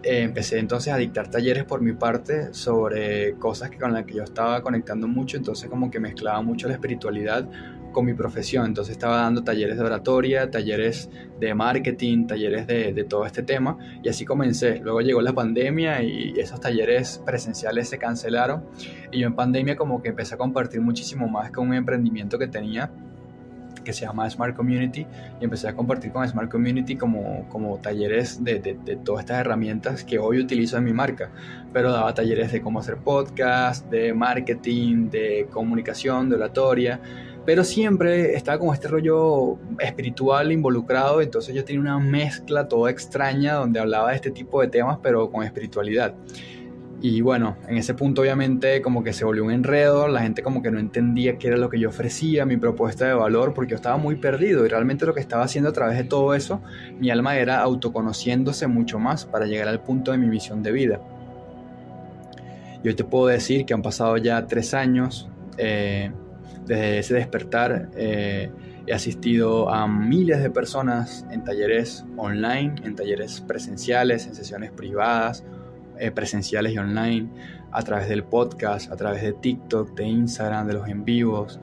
empecé entonces a dictar talleres por mi parte sobre cosas con las que yo estaba conectando mucho. Entonces como que mezclaba mucho la espiritualidad con mi profesión. Entonces estaba dando talleres de oratoria, talleres de marketing, talleres de todo este tema, y así comencé. Luego llegó la pandemia y esos talleres presenciales se cancelaron, y yo en pandemia como que empecé a compartir muchísimo más con un emprendimiento que tenía que se llama Smart Community, y empecé a compartir con Smart Community como talleres de todas estas herramientas que hoy utilizo en mi marca. Pero daba talleres de cómo hacer podcast, de marketing, de comunicación, de oratoria, pero siempre estaba como este rollo espiritual involucrado. Entonces yo tenía una mezcla toda extraña donde hablaba de este tipo de temas pero con espiritualidad. Y bueno, en ese punto obviamente como que se volvió un enredo, la gente como que no entendía qué era lo que yo ofrecía, mi propuesta de valor, porque yo estaba muy perdido, y realmente lo que estaba haciendo a través de todo eso, mi alma era autoconociéndose mucho más para llegar al punto de mi misión de vida. Y hoy te puedo decir que han pasado ya 3 años desde ese despertar. He asistido a miles de personas en talleres online, en talleres presenciales, en sesiones privadas, presenciales y online, a través del podcast, a través de TikTok, de Instagram, de los en vivos.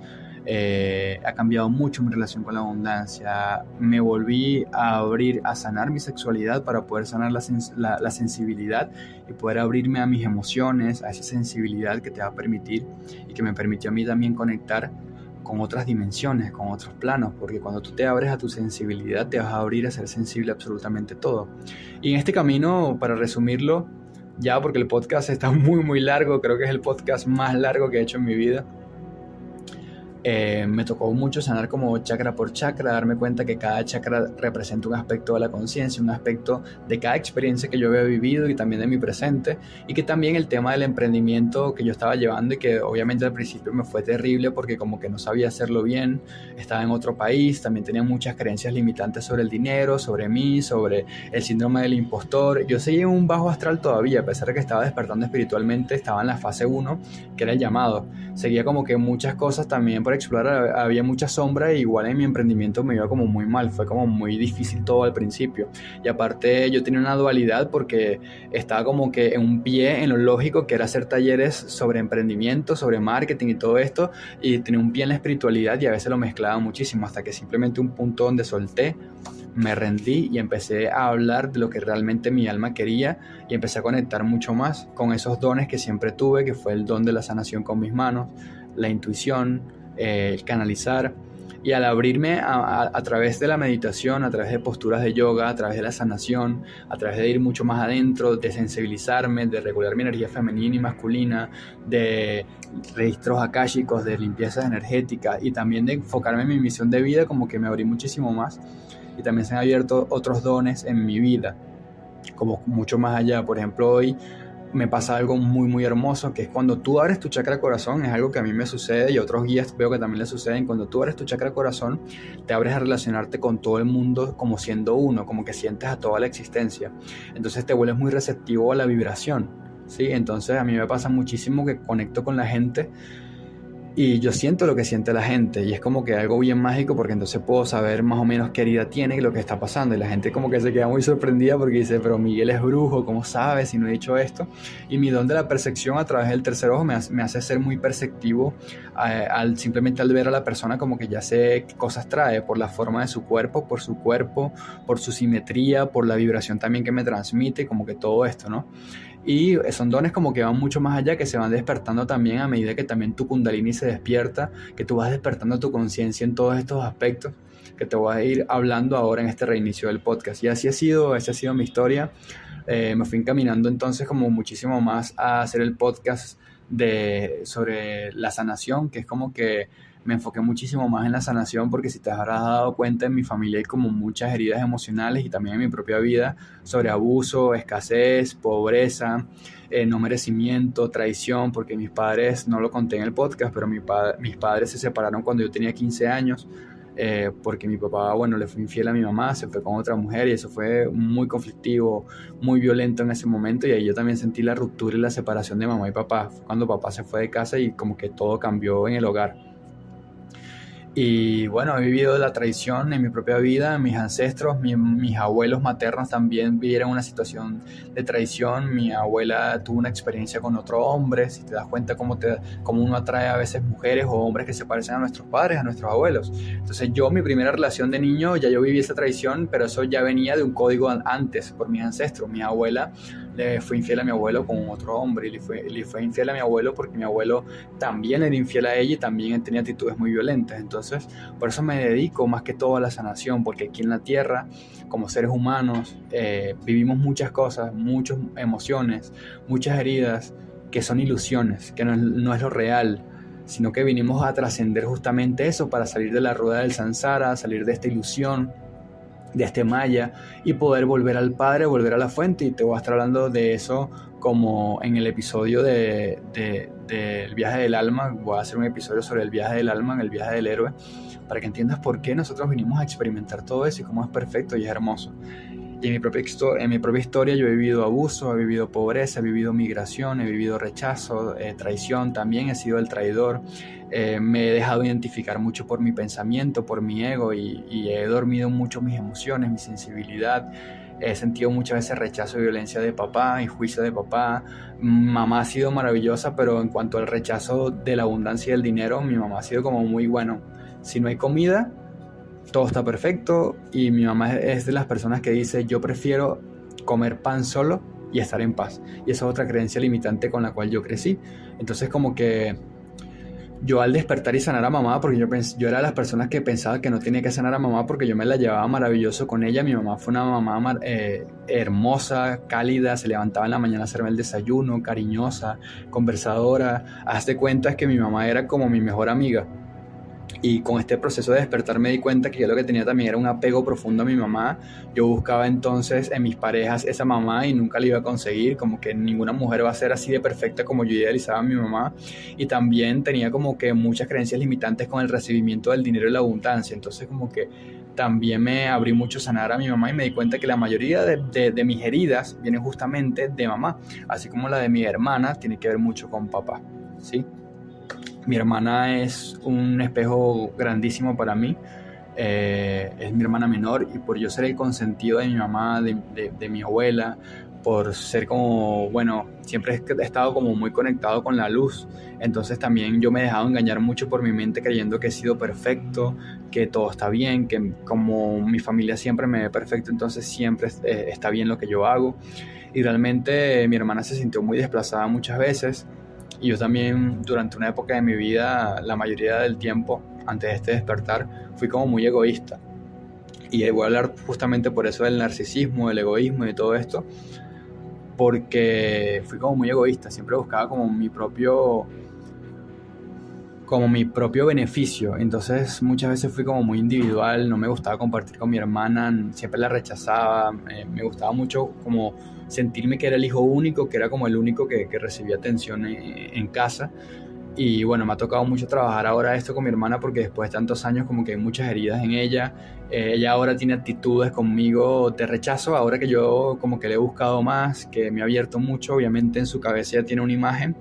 Ha cambiado mucho mi relación con la abundancia. Me volví a abrir, a sanar mi sexualidad para poder sanar la sensibilidad y poder abrirme a mis emociones, a esa sensibilidad que te va a permitir y que me permitió a mí también conectar con otras dimensiones, con otros planos, porque cuando tú te abres a tu sensibilidad te vas a abrir a ser sensible a absolutamente todo. Y en este camino, para resumirlo, ya porque el podcast está muy largo, creo que es el podcast más largo que he hecho en mi vida, me tocó mucho sanar como chakra por chakra, darme cuenta que cada chakra representa un aspecto de la conciencia, un aspecto de cada experiencia que yo había vivido y también de mi presente, y que también el tema del emprendimiento que yo estaba llevando y que obviamente al principio me fue terrible porque como que no sabía hacerlo bien, estaba en otro país, también tenía muchas creencias limitantes sobre el dinero, sobre mí, sobre el síndrome del impostor. Yo seguía en un bajo astral todavía, a pesar de que estaba despertando espiritualmente, estaba en la fase 1, que era el llamado. Seguía como que muchas cosas también por explorar, había mucha sombra, e igual en mi emprendimiento me iba como muy mal, fue como muy difícil todo al principio. Y aparte yo tenía una dualidad porque estaba como que en un pie en lo lógico, que era hacer talleres sobre emprendimiento, sobre marketing y todo esto, y tenía un pie en la espiritualidad y a veces lo mezclaba muchísimo, hasta que simplemente un punto donde solté, me rendí y empecé a hablar de lo que realmente mi alma quería y empecé a conectar mucho más con esos dones que siempre tuve, que fue el don de la sanación con mis manos, la intuición, el canalizar. Y al abrirme a través de la meditación, a través de posturas de yoga, a través de la sanación, a través de ir mucho más adentro, de sensibilizarme, de regular mi energía femenina y masculina, de registros akáshicos, de limpiezas energéticas y también de enfocarme en mi misión de vida, como que me abrí muchísimo más. Y también se han abierto otros dones en mi vida, como mucho más allá. Por ejemplo, hoy me pasa algo muy hermoso, que es cuando tú abres tu chakra corazón, es algo que a mí me sucede y a otros guías veo que también les suceden. Cuando tú abres tu chakra corazón, te abres a relacionarte con todo el mundo como siendo uno, como que sientes a toda la existencia. Entonces te vuelves muy receptivo a la vibración, ¿sí? Entonces a mí me pasa muchísimo que conecto con la gente y yo siento lo que siente la gente y es como que algo bien mágico, porque entonces puedo saber más o menos qué herida tiene y lo que está pasando, y la gente como que se queda muy sorprendida porque dice, pero Miguel es brujo, ¿cómo sabes si no he dicho esto? Y mi don de la percepción a través del tercer ojo me hace ser muy perceptivo simplemente al ver a la persona, como que ya sé qué cosas trae por la forma de su cuerpo, por su simetría, por la vibración también que me transmite, como que todo esto, ¿no? Y son dones como que van mucho más allá, que se van despertando también a medida que también tu kundalini se despierta, que tú vas despertando tu conciencia en todos estos aspectos que te voy a ir hablando ahora en este reinicio del podcast. Y esa ha sido mi historia. Me fui encaminando entonces como muchísimo más a hacer el podcast sobre la sanación, que es como que me enfoqué muchísimo más en la sanación, porque si te habrás dado cuenta, en mi familia hay como muchas heridas emocionales y también en mi propia vida, sobre abuso, escasez, pobreza, no merecimiento, traición, porque mis padres, no lo conté en el podcast, pero mis padres se separaron cuando yo tenía 15 años, porque mi papá, bueno, le fue infiel a mi mamá, se fue con otra mujer y eso fue muy conflictivo, muy violento en ese momento, y ahí yo también sentí la ruptura y la separación de mamá y papá. Fue cuando papá se fue de casa y como que todo cambió en el hogar. Y bueno, he vivido la traición en mi propia vida. Mis ancestros, mis abuelos maternos también vivieron una situación de traición. Mi abuela tuvo una experiencia con otro hombre. Si te das cuenta cómo uno atrae a veces mujeres o hombres que se parecen a nuestros padres, a nuestros abuelos. Entonces mi primera relación de niño, ya yo viví esa traición, pero eso ya venía de un código antes por mis ancestros. Mi abuela le fue infiel a mi abuelo con otro hombre, y le fue infiel a mi abuelo porque mi abuelo también era infiel a ella y también tenía actitudes muy violentas. Entonces, por eso me dedico más que todo a la sanación, porque aquí en la tierra, como seres humanos, vivimos muchas cosas, muchas emociones, muchas heridas que son ilusiones, que no es lo real, sino que vinimos a trascender justamente eso para salir de la rueda del samsara, salir de esta ilusión, de este maya, y poder volver al Padre, volver a la fuente. Y te voy a estar hablando de eso como en el episodio del viaje del alma. Voy a hacer un episodio sobre el viaje del alma, en el viaje del héroe, para que entiendas por qué nosotros vinimos a experimentar todo eso y cómo es perfecto y es hermoso. Y en mi propia historia yo he vivido abuso, he vivido pobreza, he vivido migración, he vivido rechazo, traición, también he sido el traidor. Me he dejado identificar mucho por mi pensamiento, por mi ego y he dormido mucho mis emociones, mi sensibilidad. He sentido muchas veces rechazo y violencia de papá y juicio de papá. Mamá ha sido maravillosa, pero en cuanto al rechazo de la abundancia y del dinero, mi mamá ha sido como muy bueno. Si no hay comida, todo está perfecto, y mi mamá es de las personas que dice: yo prefiero comer pan solo y estar en paz. Y esa es otra creencia limitante con la cual yo crecí. Entonces como que yo al despertar y sanar a mamá, porque yo era de las personas que pensaba que no tenía que sanar a mamá porque yo me la llevaba maravilloso con ella. Mi mamá fue una mamá hermosa, cálida, se levantaba en la mañana a hacerme el desayuno, cariñosa, conversadora. Haz de cuenta que mi mamá era como mi mejor amiga. Y con este proceso de despertar me di cuenta que yo lo que tenía también era un apego profundo a mi mamá. Yo buscaba entonces en mis parejas esa mamá y nunca la iba a conseguir, como que ninguna mujer va a ser así de perfecta como yo idealizaba a mi mamá. Y también tenía como que muchas creencias limitantes con el recibimiento del dinero y la abundancia. Entonces como que también me abrí mucho a sanar a mi mamá y me di cuenta que la mayoría de mis heridas vienen justamente de mamá, así como la de mi hermana tiene que ver mucho con papá, ¿sí? Mi hermana es un espejo grandísimo para mí. Es mi hermana menor, y por yo ser el consentido de mi mamá, de mi abuela, por ser como, bueno, siempre he estado como muy conectado con la luz. Entonces también yo me he dejado engañar mucho por mi mente creyendo que he sido perfecto, que todo está bien, que como mi familia siempre me ve perfecto, entonces siempre está bien lo que yo hago. Y realmente mi hermana se sintió muy desplazada muchas veces. Y yo también, durante una época de mi vida, la mayoría del tiempo, antes de este despertar, fui como muy egoísta. Y voy a hablar justamente por eso del narcisismo, del egoísmo y de todo esto, porque fui como muy egoísta. Siempre buscaba como mi propio beneficio. Entonces muchas veces fui como muy individual, no me gustaba compartir con mi hermana, siempre la rechazaba. Me gustaba mucho como sentirme que era el hijo único, que era como el único que recibía atención en casa. Y bueno, me ha tocado mucho trabajar ahora esto con mi hermana, porque después de tantos años como que hay muchas heridas en ella. Ella ahora tiene actitudes conmigo de rechazo, ahora que yo como que le he buscado más, que me ha abierto mucho. Obviamente en su cabeza ya tiene una imagen,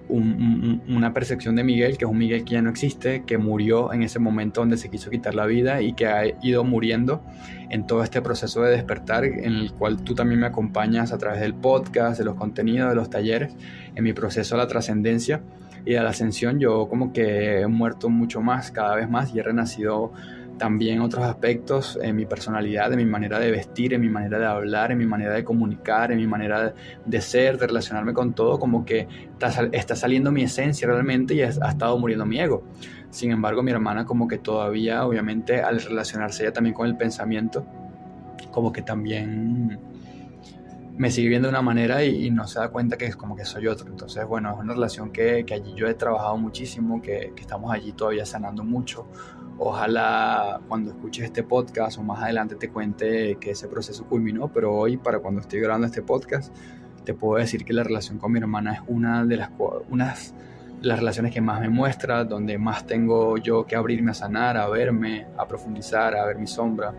una percepción de Miguel, que es un Miguel que ya no existe, que murió en ese momento donde se quiso quitar la vida y que ha ido muriendo en todo este proceso de despertar, en el cual tú también me acompañas a través del podcast, de los contenidos, de los talleres, en mi proceso a la trascendencia y a la ascensión. Yo como que he muerto mucho más, cada vez más, y he renacido también en otros aspectos, en mi personalidad, en mi manera de vestir, en mi manera de hablar, en mi manera de comunicar, en mi manera de ser, de relacionarme con todo. Como que está saliendo mi esencia realmente, y ha estado muriendo mi ego. Sin embargo, mi hermana como que todavía, obviamente, al relacionarse ella también con el pensamiento, como que también me sigue viendo de una manera y no se da cuenta que es como que soy otro. Entonces, bueno, es una relación que allí yo he trabajado muchísimo, que estamos allí todavía sanando mucho. Ojalá cuando escuches este podcast o más adelante te cuente que ese proceso culminó, pero hoy, para cuando estoy grabando este podcast, te puedo decir que la relación con mi hermana es una de las relaciones que más me muestra, donde más tengo yo que abrirme a sanar, a verme, a profundizar, a ver mi sombra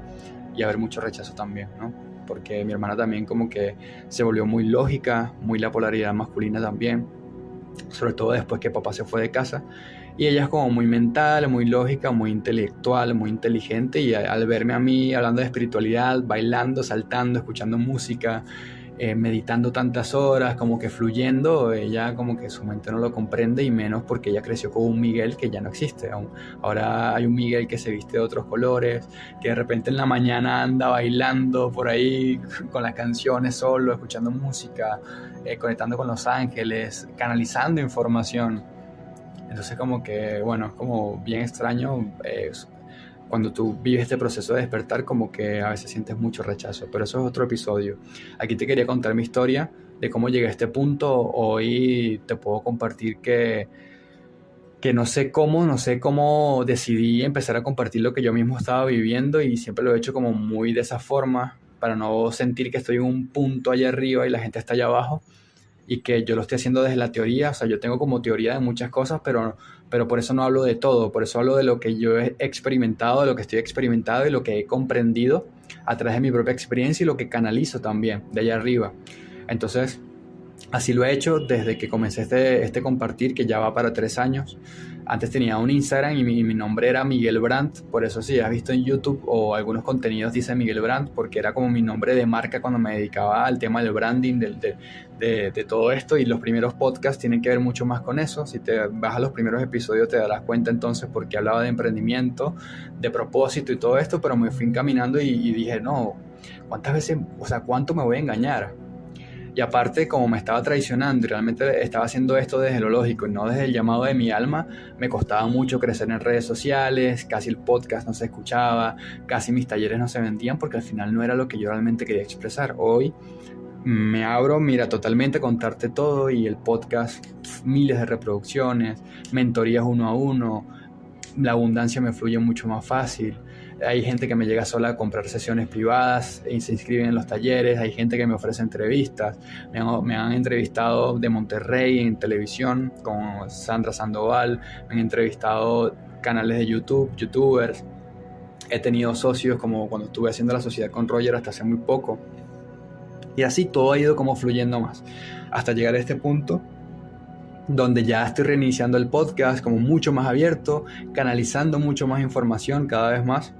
y a ver mucho rechazo también, ¿no? Porque mi hermana también como que se volvió muy lógica, muy la polaridad masculina también, sobre todo después que papá se fue de casa. Y ella es como muy mental, muy lógica, muy intelectual, muy inteligente, y al verme a mí hablando de espiritualidad, bailando, saltando, escuchando música, meditando tantas horas, como que fluyendo, ella como que su mente no lo comprende, y menos porque ella creció con un Miguel que ya no existe. Ahora hay un Miguel que se viste de otros colores, que de repente en la mañana anda bailando por ahí con las canciones solo, escuchando música, conectando con los ángeles, canalizando información. Entonces como que, bueno, es como bien extraño. Cuando tú vives este proceso de despertar, como que a veces sientes mucho rechazo, pero eso es otro episodio. Aquí te quería contar mi historia de cómo llegué a este punto. Hoy te puedo compartir que no sé cómo decidí empezar a compartir lo que yo mismo estaba viviendo, y siempre lo he hecho como muy de esa forma, para no sentir que estoy en un punto allá arriba y la gente está allá abajo. y que yo lo estoy haciendo desde la teoría. O sea, yo tengo como teoría de muchas cosas, pero por eso no hablo de todo, por eso hablo de lo que yo he experimentado, de lo que estoy experimentado y lo que he comprendido a través de mi propia experiencia y lo que canalizo también de allá arriba. Entonces, así lo he hecho desde que comencé este compartir, que ya va para 3 años. Antes tenía un Instagram y mi nombre era Miguel Brandt, por eso si has visto en YouTube o algunos contenidos dice Miguel Brandt, porque era como mi nombre de marca cuando me dedicaba al tema del branding, de todo esto, y los primeros podcasts tienen que ver mucho más con eso. Si te vas a los primeros episodios te darás cuenta entonces porque hablaba de emprendimiento, de propósito y todo esto, pero me fui encaminando y dije, no, ¿cuántas veces, o sea, cuánto me voy a engañar? Y aparte, como me estaba traicionando y realmente estaba haciendo esto desde lo lógico y no desde el llamado de mi alma, me costaba mucho crecer en redes sociales, casi el podcast no se escuchaba, casi mis talleres no se vendían porque al final no era lo que yo realmente quería expresar. Hoy me abro, mira, totalmente a contarte todo y el podcast, miles de reproducciones, mentorías 1 a 1, la abundancia me fluye mucho más fácil. Hay gente que me llega sola a comprar sesiones privadas y se inscriben en los talleres. Hay gente que me ofrece entrevistas. Me han entrevistado de Monterrey en televisión con Sandra Sandoval. Me han entrevistado canales de YouTube, youtubers. He tenido socios como cuando estuve haciendo la sociedad con Roger hasta hace muy poco. Y así todo ha ido como fluyendo más. Hasta llegar a este punto donde ya estoy reiniciando el podcast como mucho más abierto, canalizando mucho más información cada vez más.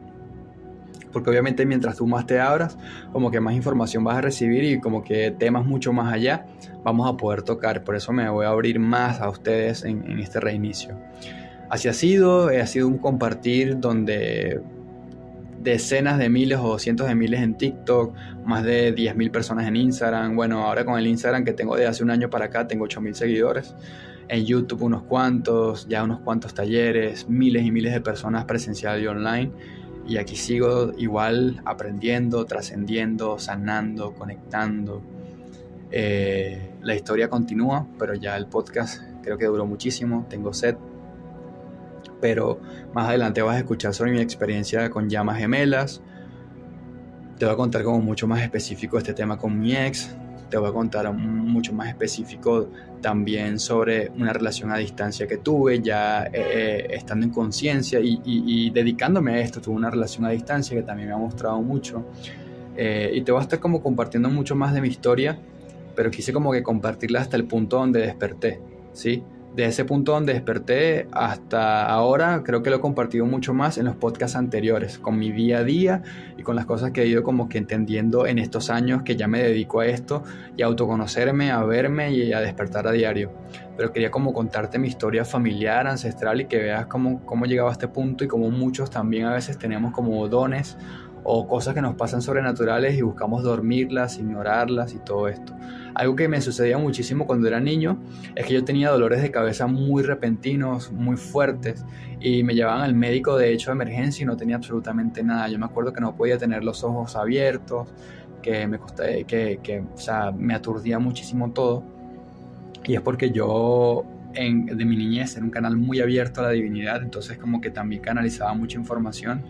Porque obviamente mientras tú más te abras, como que más información vas a recibir y como que temas mucho más allá vamos a poder tocar. Por eso me voy a abrir más a ustedes en este reinicio. Así ha sido un compartir donde decenas de miles o cientos de miles en TikTok, más de 10.000 personas en Instagram. Bueno, ahora con el Instagram que tengo de hace un año para acá, tengo 8.000 seguidores. En YouTube unos cuantos talleres, miles y miles de personas presencial y online. Y aquí sigo igual aprendiendo, trascendiendo, sanando, conectando. La historia continúa, pero ya el podcast creo que duró muchísimo, tengo sed. Pero más adelante vas a escuchar sobre mi experiencia con llamas gemelas. Te voy a contar como mucho más específico este tema con mi ex. Te voy a contar mucho más específico también sobre una relación a distancia que tuve, ya estando en conciencia y dedicándome a esto. Tuve una relación a distancia que también me ha mostrado mucho. Y te voy a estar como compartiendo mucho más de mi historia, pero quise como que compartirla hasta el punto donde desperté, ¿sí? De ese punto donde desperté hasta ahora, creo que lo he compartido mucho más en los podcasts anteriores, con mi día a día y con las cosas que he ido como que entendiendo en estos años que ya me dedico a esto y a autoconocerme, a verme y a despertar a diario. Pero quería como contarte mi historia familiar, ancestral y que veas cómo llegaba a este punto y cómo muchos también a veces tenemos como dones o cosas que nos pasan sobrenaturales y buscamos dormirlas, ignorarlas y todo esto. Algo que me sucedía muchísimo cuando era niño es que yo tenía dolores de cabeza muy repentinos, muy fuertes y me llevaban al médico de hecho de emergencia y no tenía absolutamente nada. Yo me acuerdo que no podía tener los ojos abiertos, que o sea, me aturdía muchísimo todo y es porque yo de mi niñez era un canal muy abierto a la divinidad, entonces como que también canalizaba mucha información.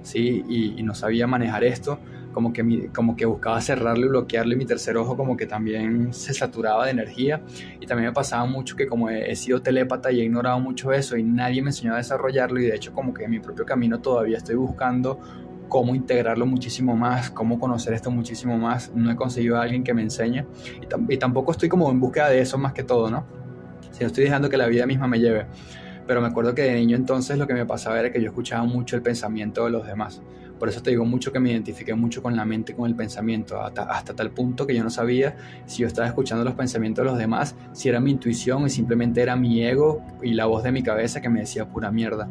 Sí, y no sabía manejar esto, como que buscaba cerrarlo y bloquearlo y mi tercer ojo como que también se saturaba de energía y también me pasaba mucho que como he sido telépata y he ignorado mucho eso y nadie me enseñó a desarrollarlo y de hecho como que en mi propio camino todavía estoy buscando cómo integrarlo muchísimo más, cómo conocer esto muchísimo más. No he conseguido a alguien que me enseñe y tampoco estoy como en búsqueda de eso más que todo, ¿no? Si no estoy dejando que la vida misma me lleve. Pero me acuerdo que de niño entonces lo que me pasaba era que yo escuchaba mucho el pensamiento de los demás. Por eso te digo mucho que me identifiqué mucho con la mente y con el pensamiento, hasta tal punto que yo no sabía si yo estaba escuchando los pensamientos de los demás, si era mi intuición y simplemente era mi ego y la voz de mi cabeza que me decía pura mierda.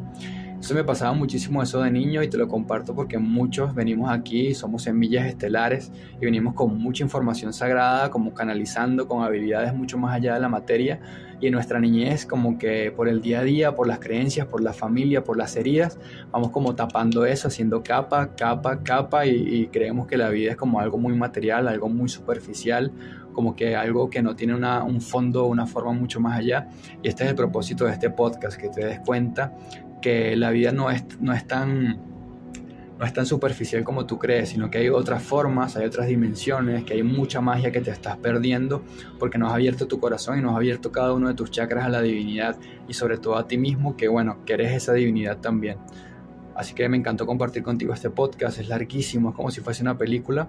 Eso me pasaba muchísimo eso de niño y te lo comparto porque muchos venimos aquí, somos semillas estelares y venimos con mucha información sagrada, como canalizando con habilidades mucho más allá de la materia y en nuestra niñez como que por el día a día, por las creencias, por la familia, por las heridas, vamos como tapando eso, haciendo capa y creemos que la vida es como algo muy material, algo muy superficial, como que algo que no tiene un fondo, una forma mucho más allá. Y este es el propósito de este podcast, que te des cuenta que la vida no es tan no es tan superficial como tú crees, sino que hay otras formas, hay otras dimensiones, que hay mucha magia que te estás perdiendo porque no has abierto tu corazón y no has abierto cada uno de tus chakras a la divinidad y sobre todo a ti mismo, que bueno, que eres esa divinidad también. Así que me encantó compartir contigo este podcast, es larguísimo, es como si fuese una película.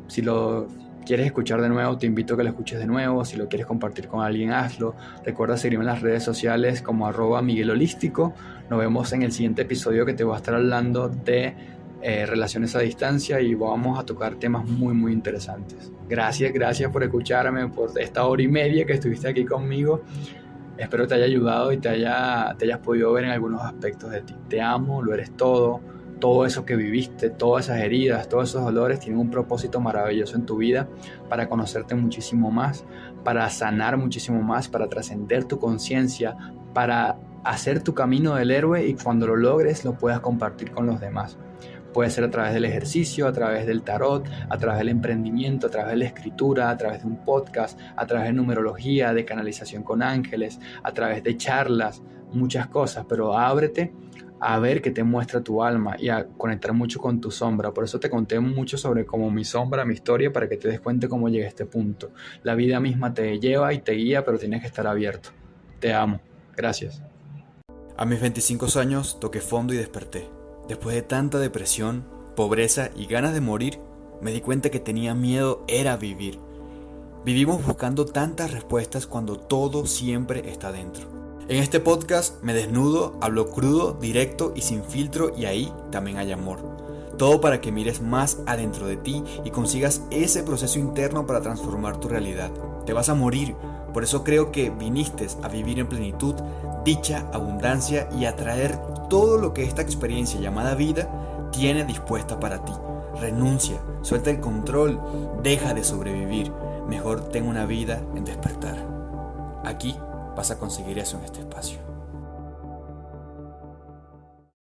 Si lo quieres escuchar de nuevo, te invito a que lo escuches de nuevo. Si lo quieres compartir con alguien, hazlo. Recuerda seguirme en las redes sociales como @MiguelHolístico. Nos vemos en el siguiente episodio, que te voy a estar hablando de relaciones a distancia y vamos a tocar temas muy interesantes. Gracias por escucharme, por esta hora y media que estuviste aquí conmigo. Espero te haya ayudado y te hayas podido ver en algunos aspectos de ti. Te amo, lo eres todo. Todo eso que viviste, todas esas heridas, todos esos dolores tienen un propósito maravilloso en tu vida para conocerte muchísimo más, para sanar muchísimo más, para trascender tu conciencia, para hacer tu camino del héroe y cuando lo logres lo puedas compartir con los demás. Puede ser a través del ejercicio, a través del tarot, a través del emprendimiento, a través de la escritura, a través de un podcast, a través de numerología, de canalización con ángeles, a través de charlas, muchas cosas, pero ábrete a ver qué te muestra tu alma y a conectar mucho con tu sombra. Por eso te conté mucho sobre cómo mi sombra, mi historia, para que te des cuenta cómo llegué a este punto. La vida misma te lleva y te guía, pero tienes que estar abierto. Te amo. Gracias. A mis 25 años toqué fondo y desperté. Después de tanta depresión, pobreza y ganas de morir, me di cuenta que tenía miedo era vivir. Vivimos buscando tantas respuestas cuando todo siempre está dentro. En este podcast me desnudo, hablo crudo, directo y sin filtro, y ahí también hay amor. Todo para que mires más adentro de ti y consigas ese proceso interno para transformar tu realidad. Te vas a morir, por eso creo que viniste a vivir en plenitud, dicha, abundancia y atraer todo lo que esta experiencia llamada vida tiene dispuesta para ti. Renuncia, suelta el control, deja de sobrevivir. Mejor ten una vida en despertar. Aquí vas a conseguir eso en este espacio.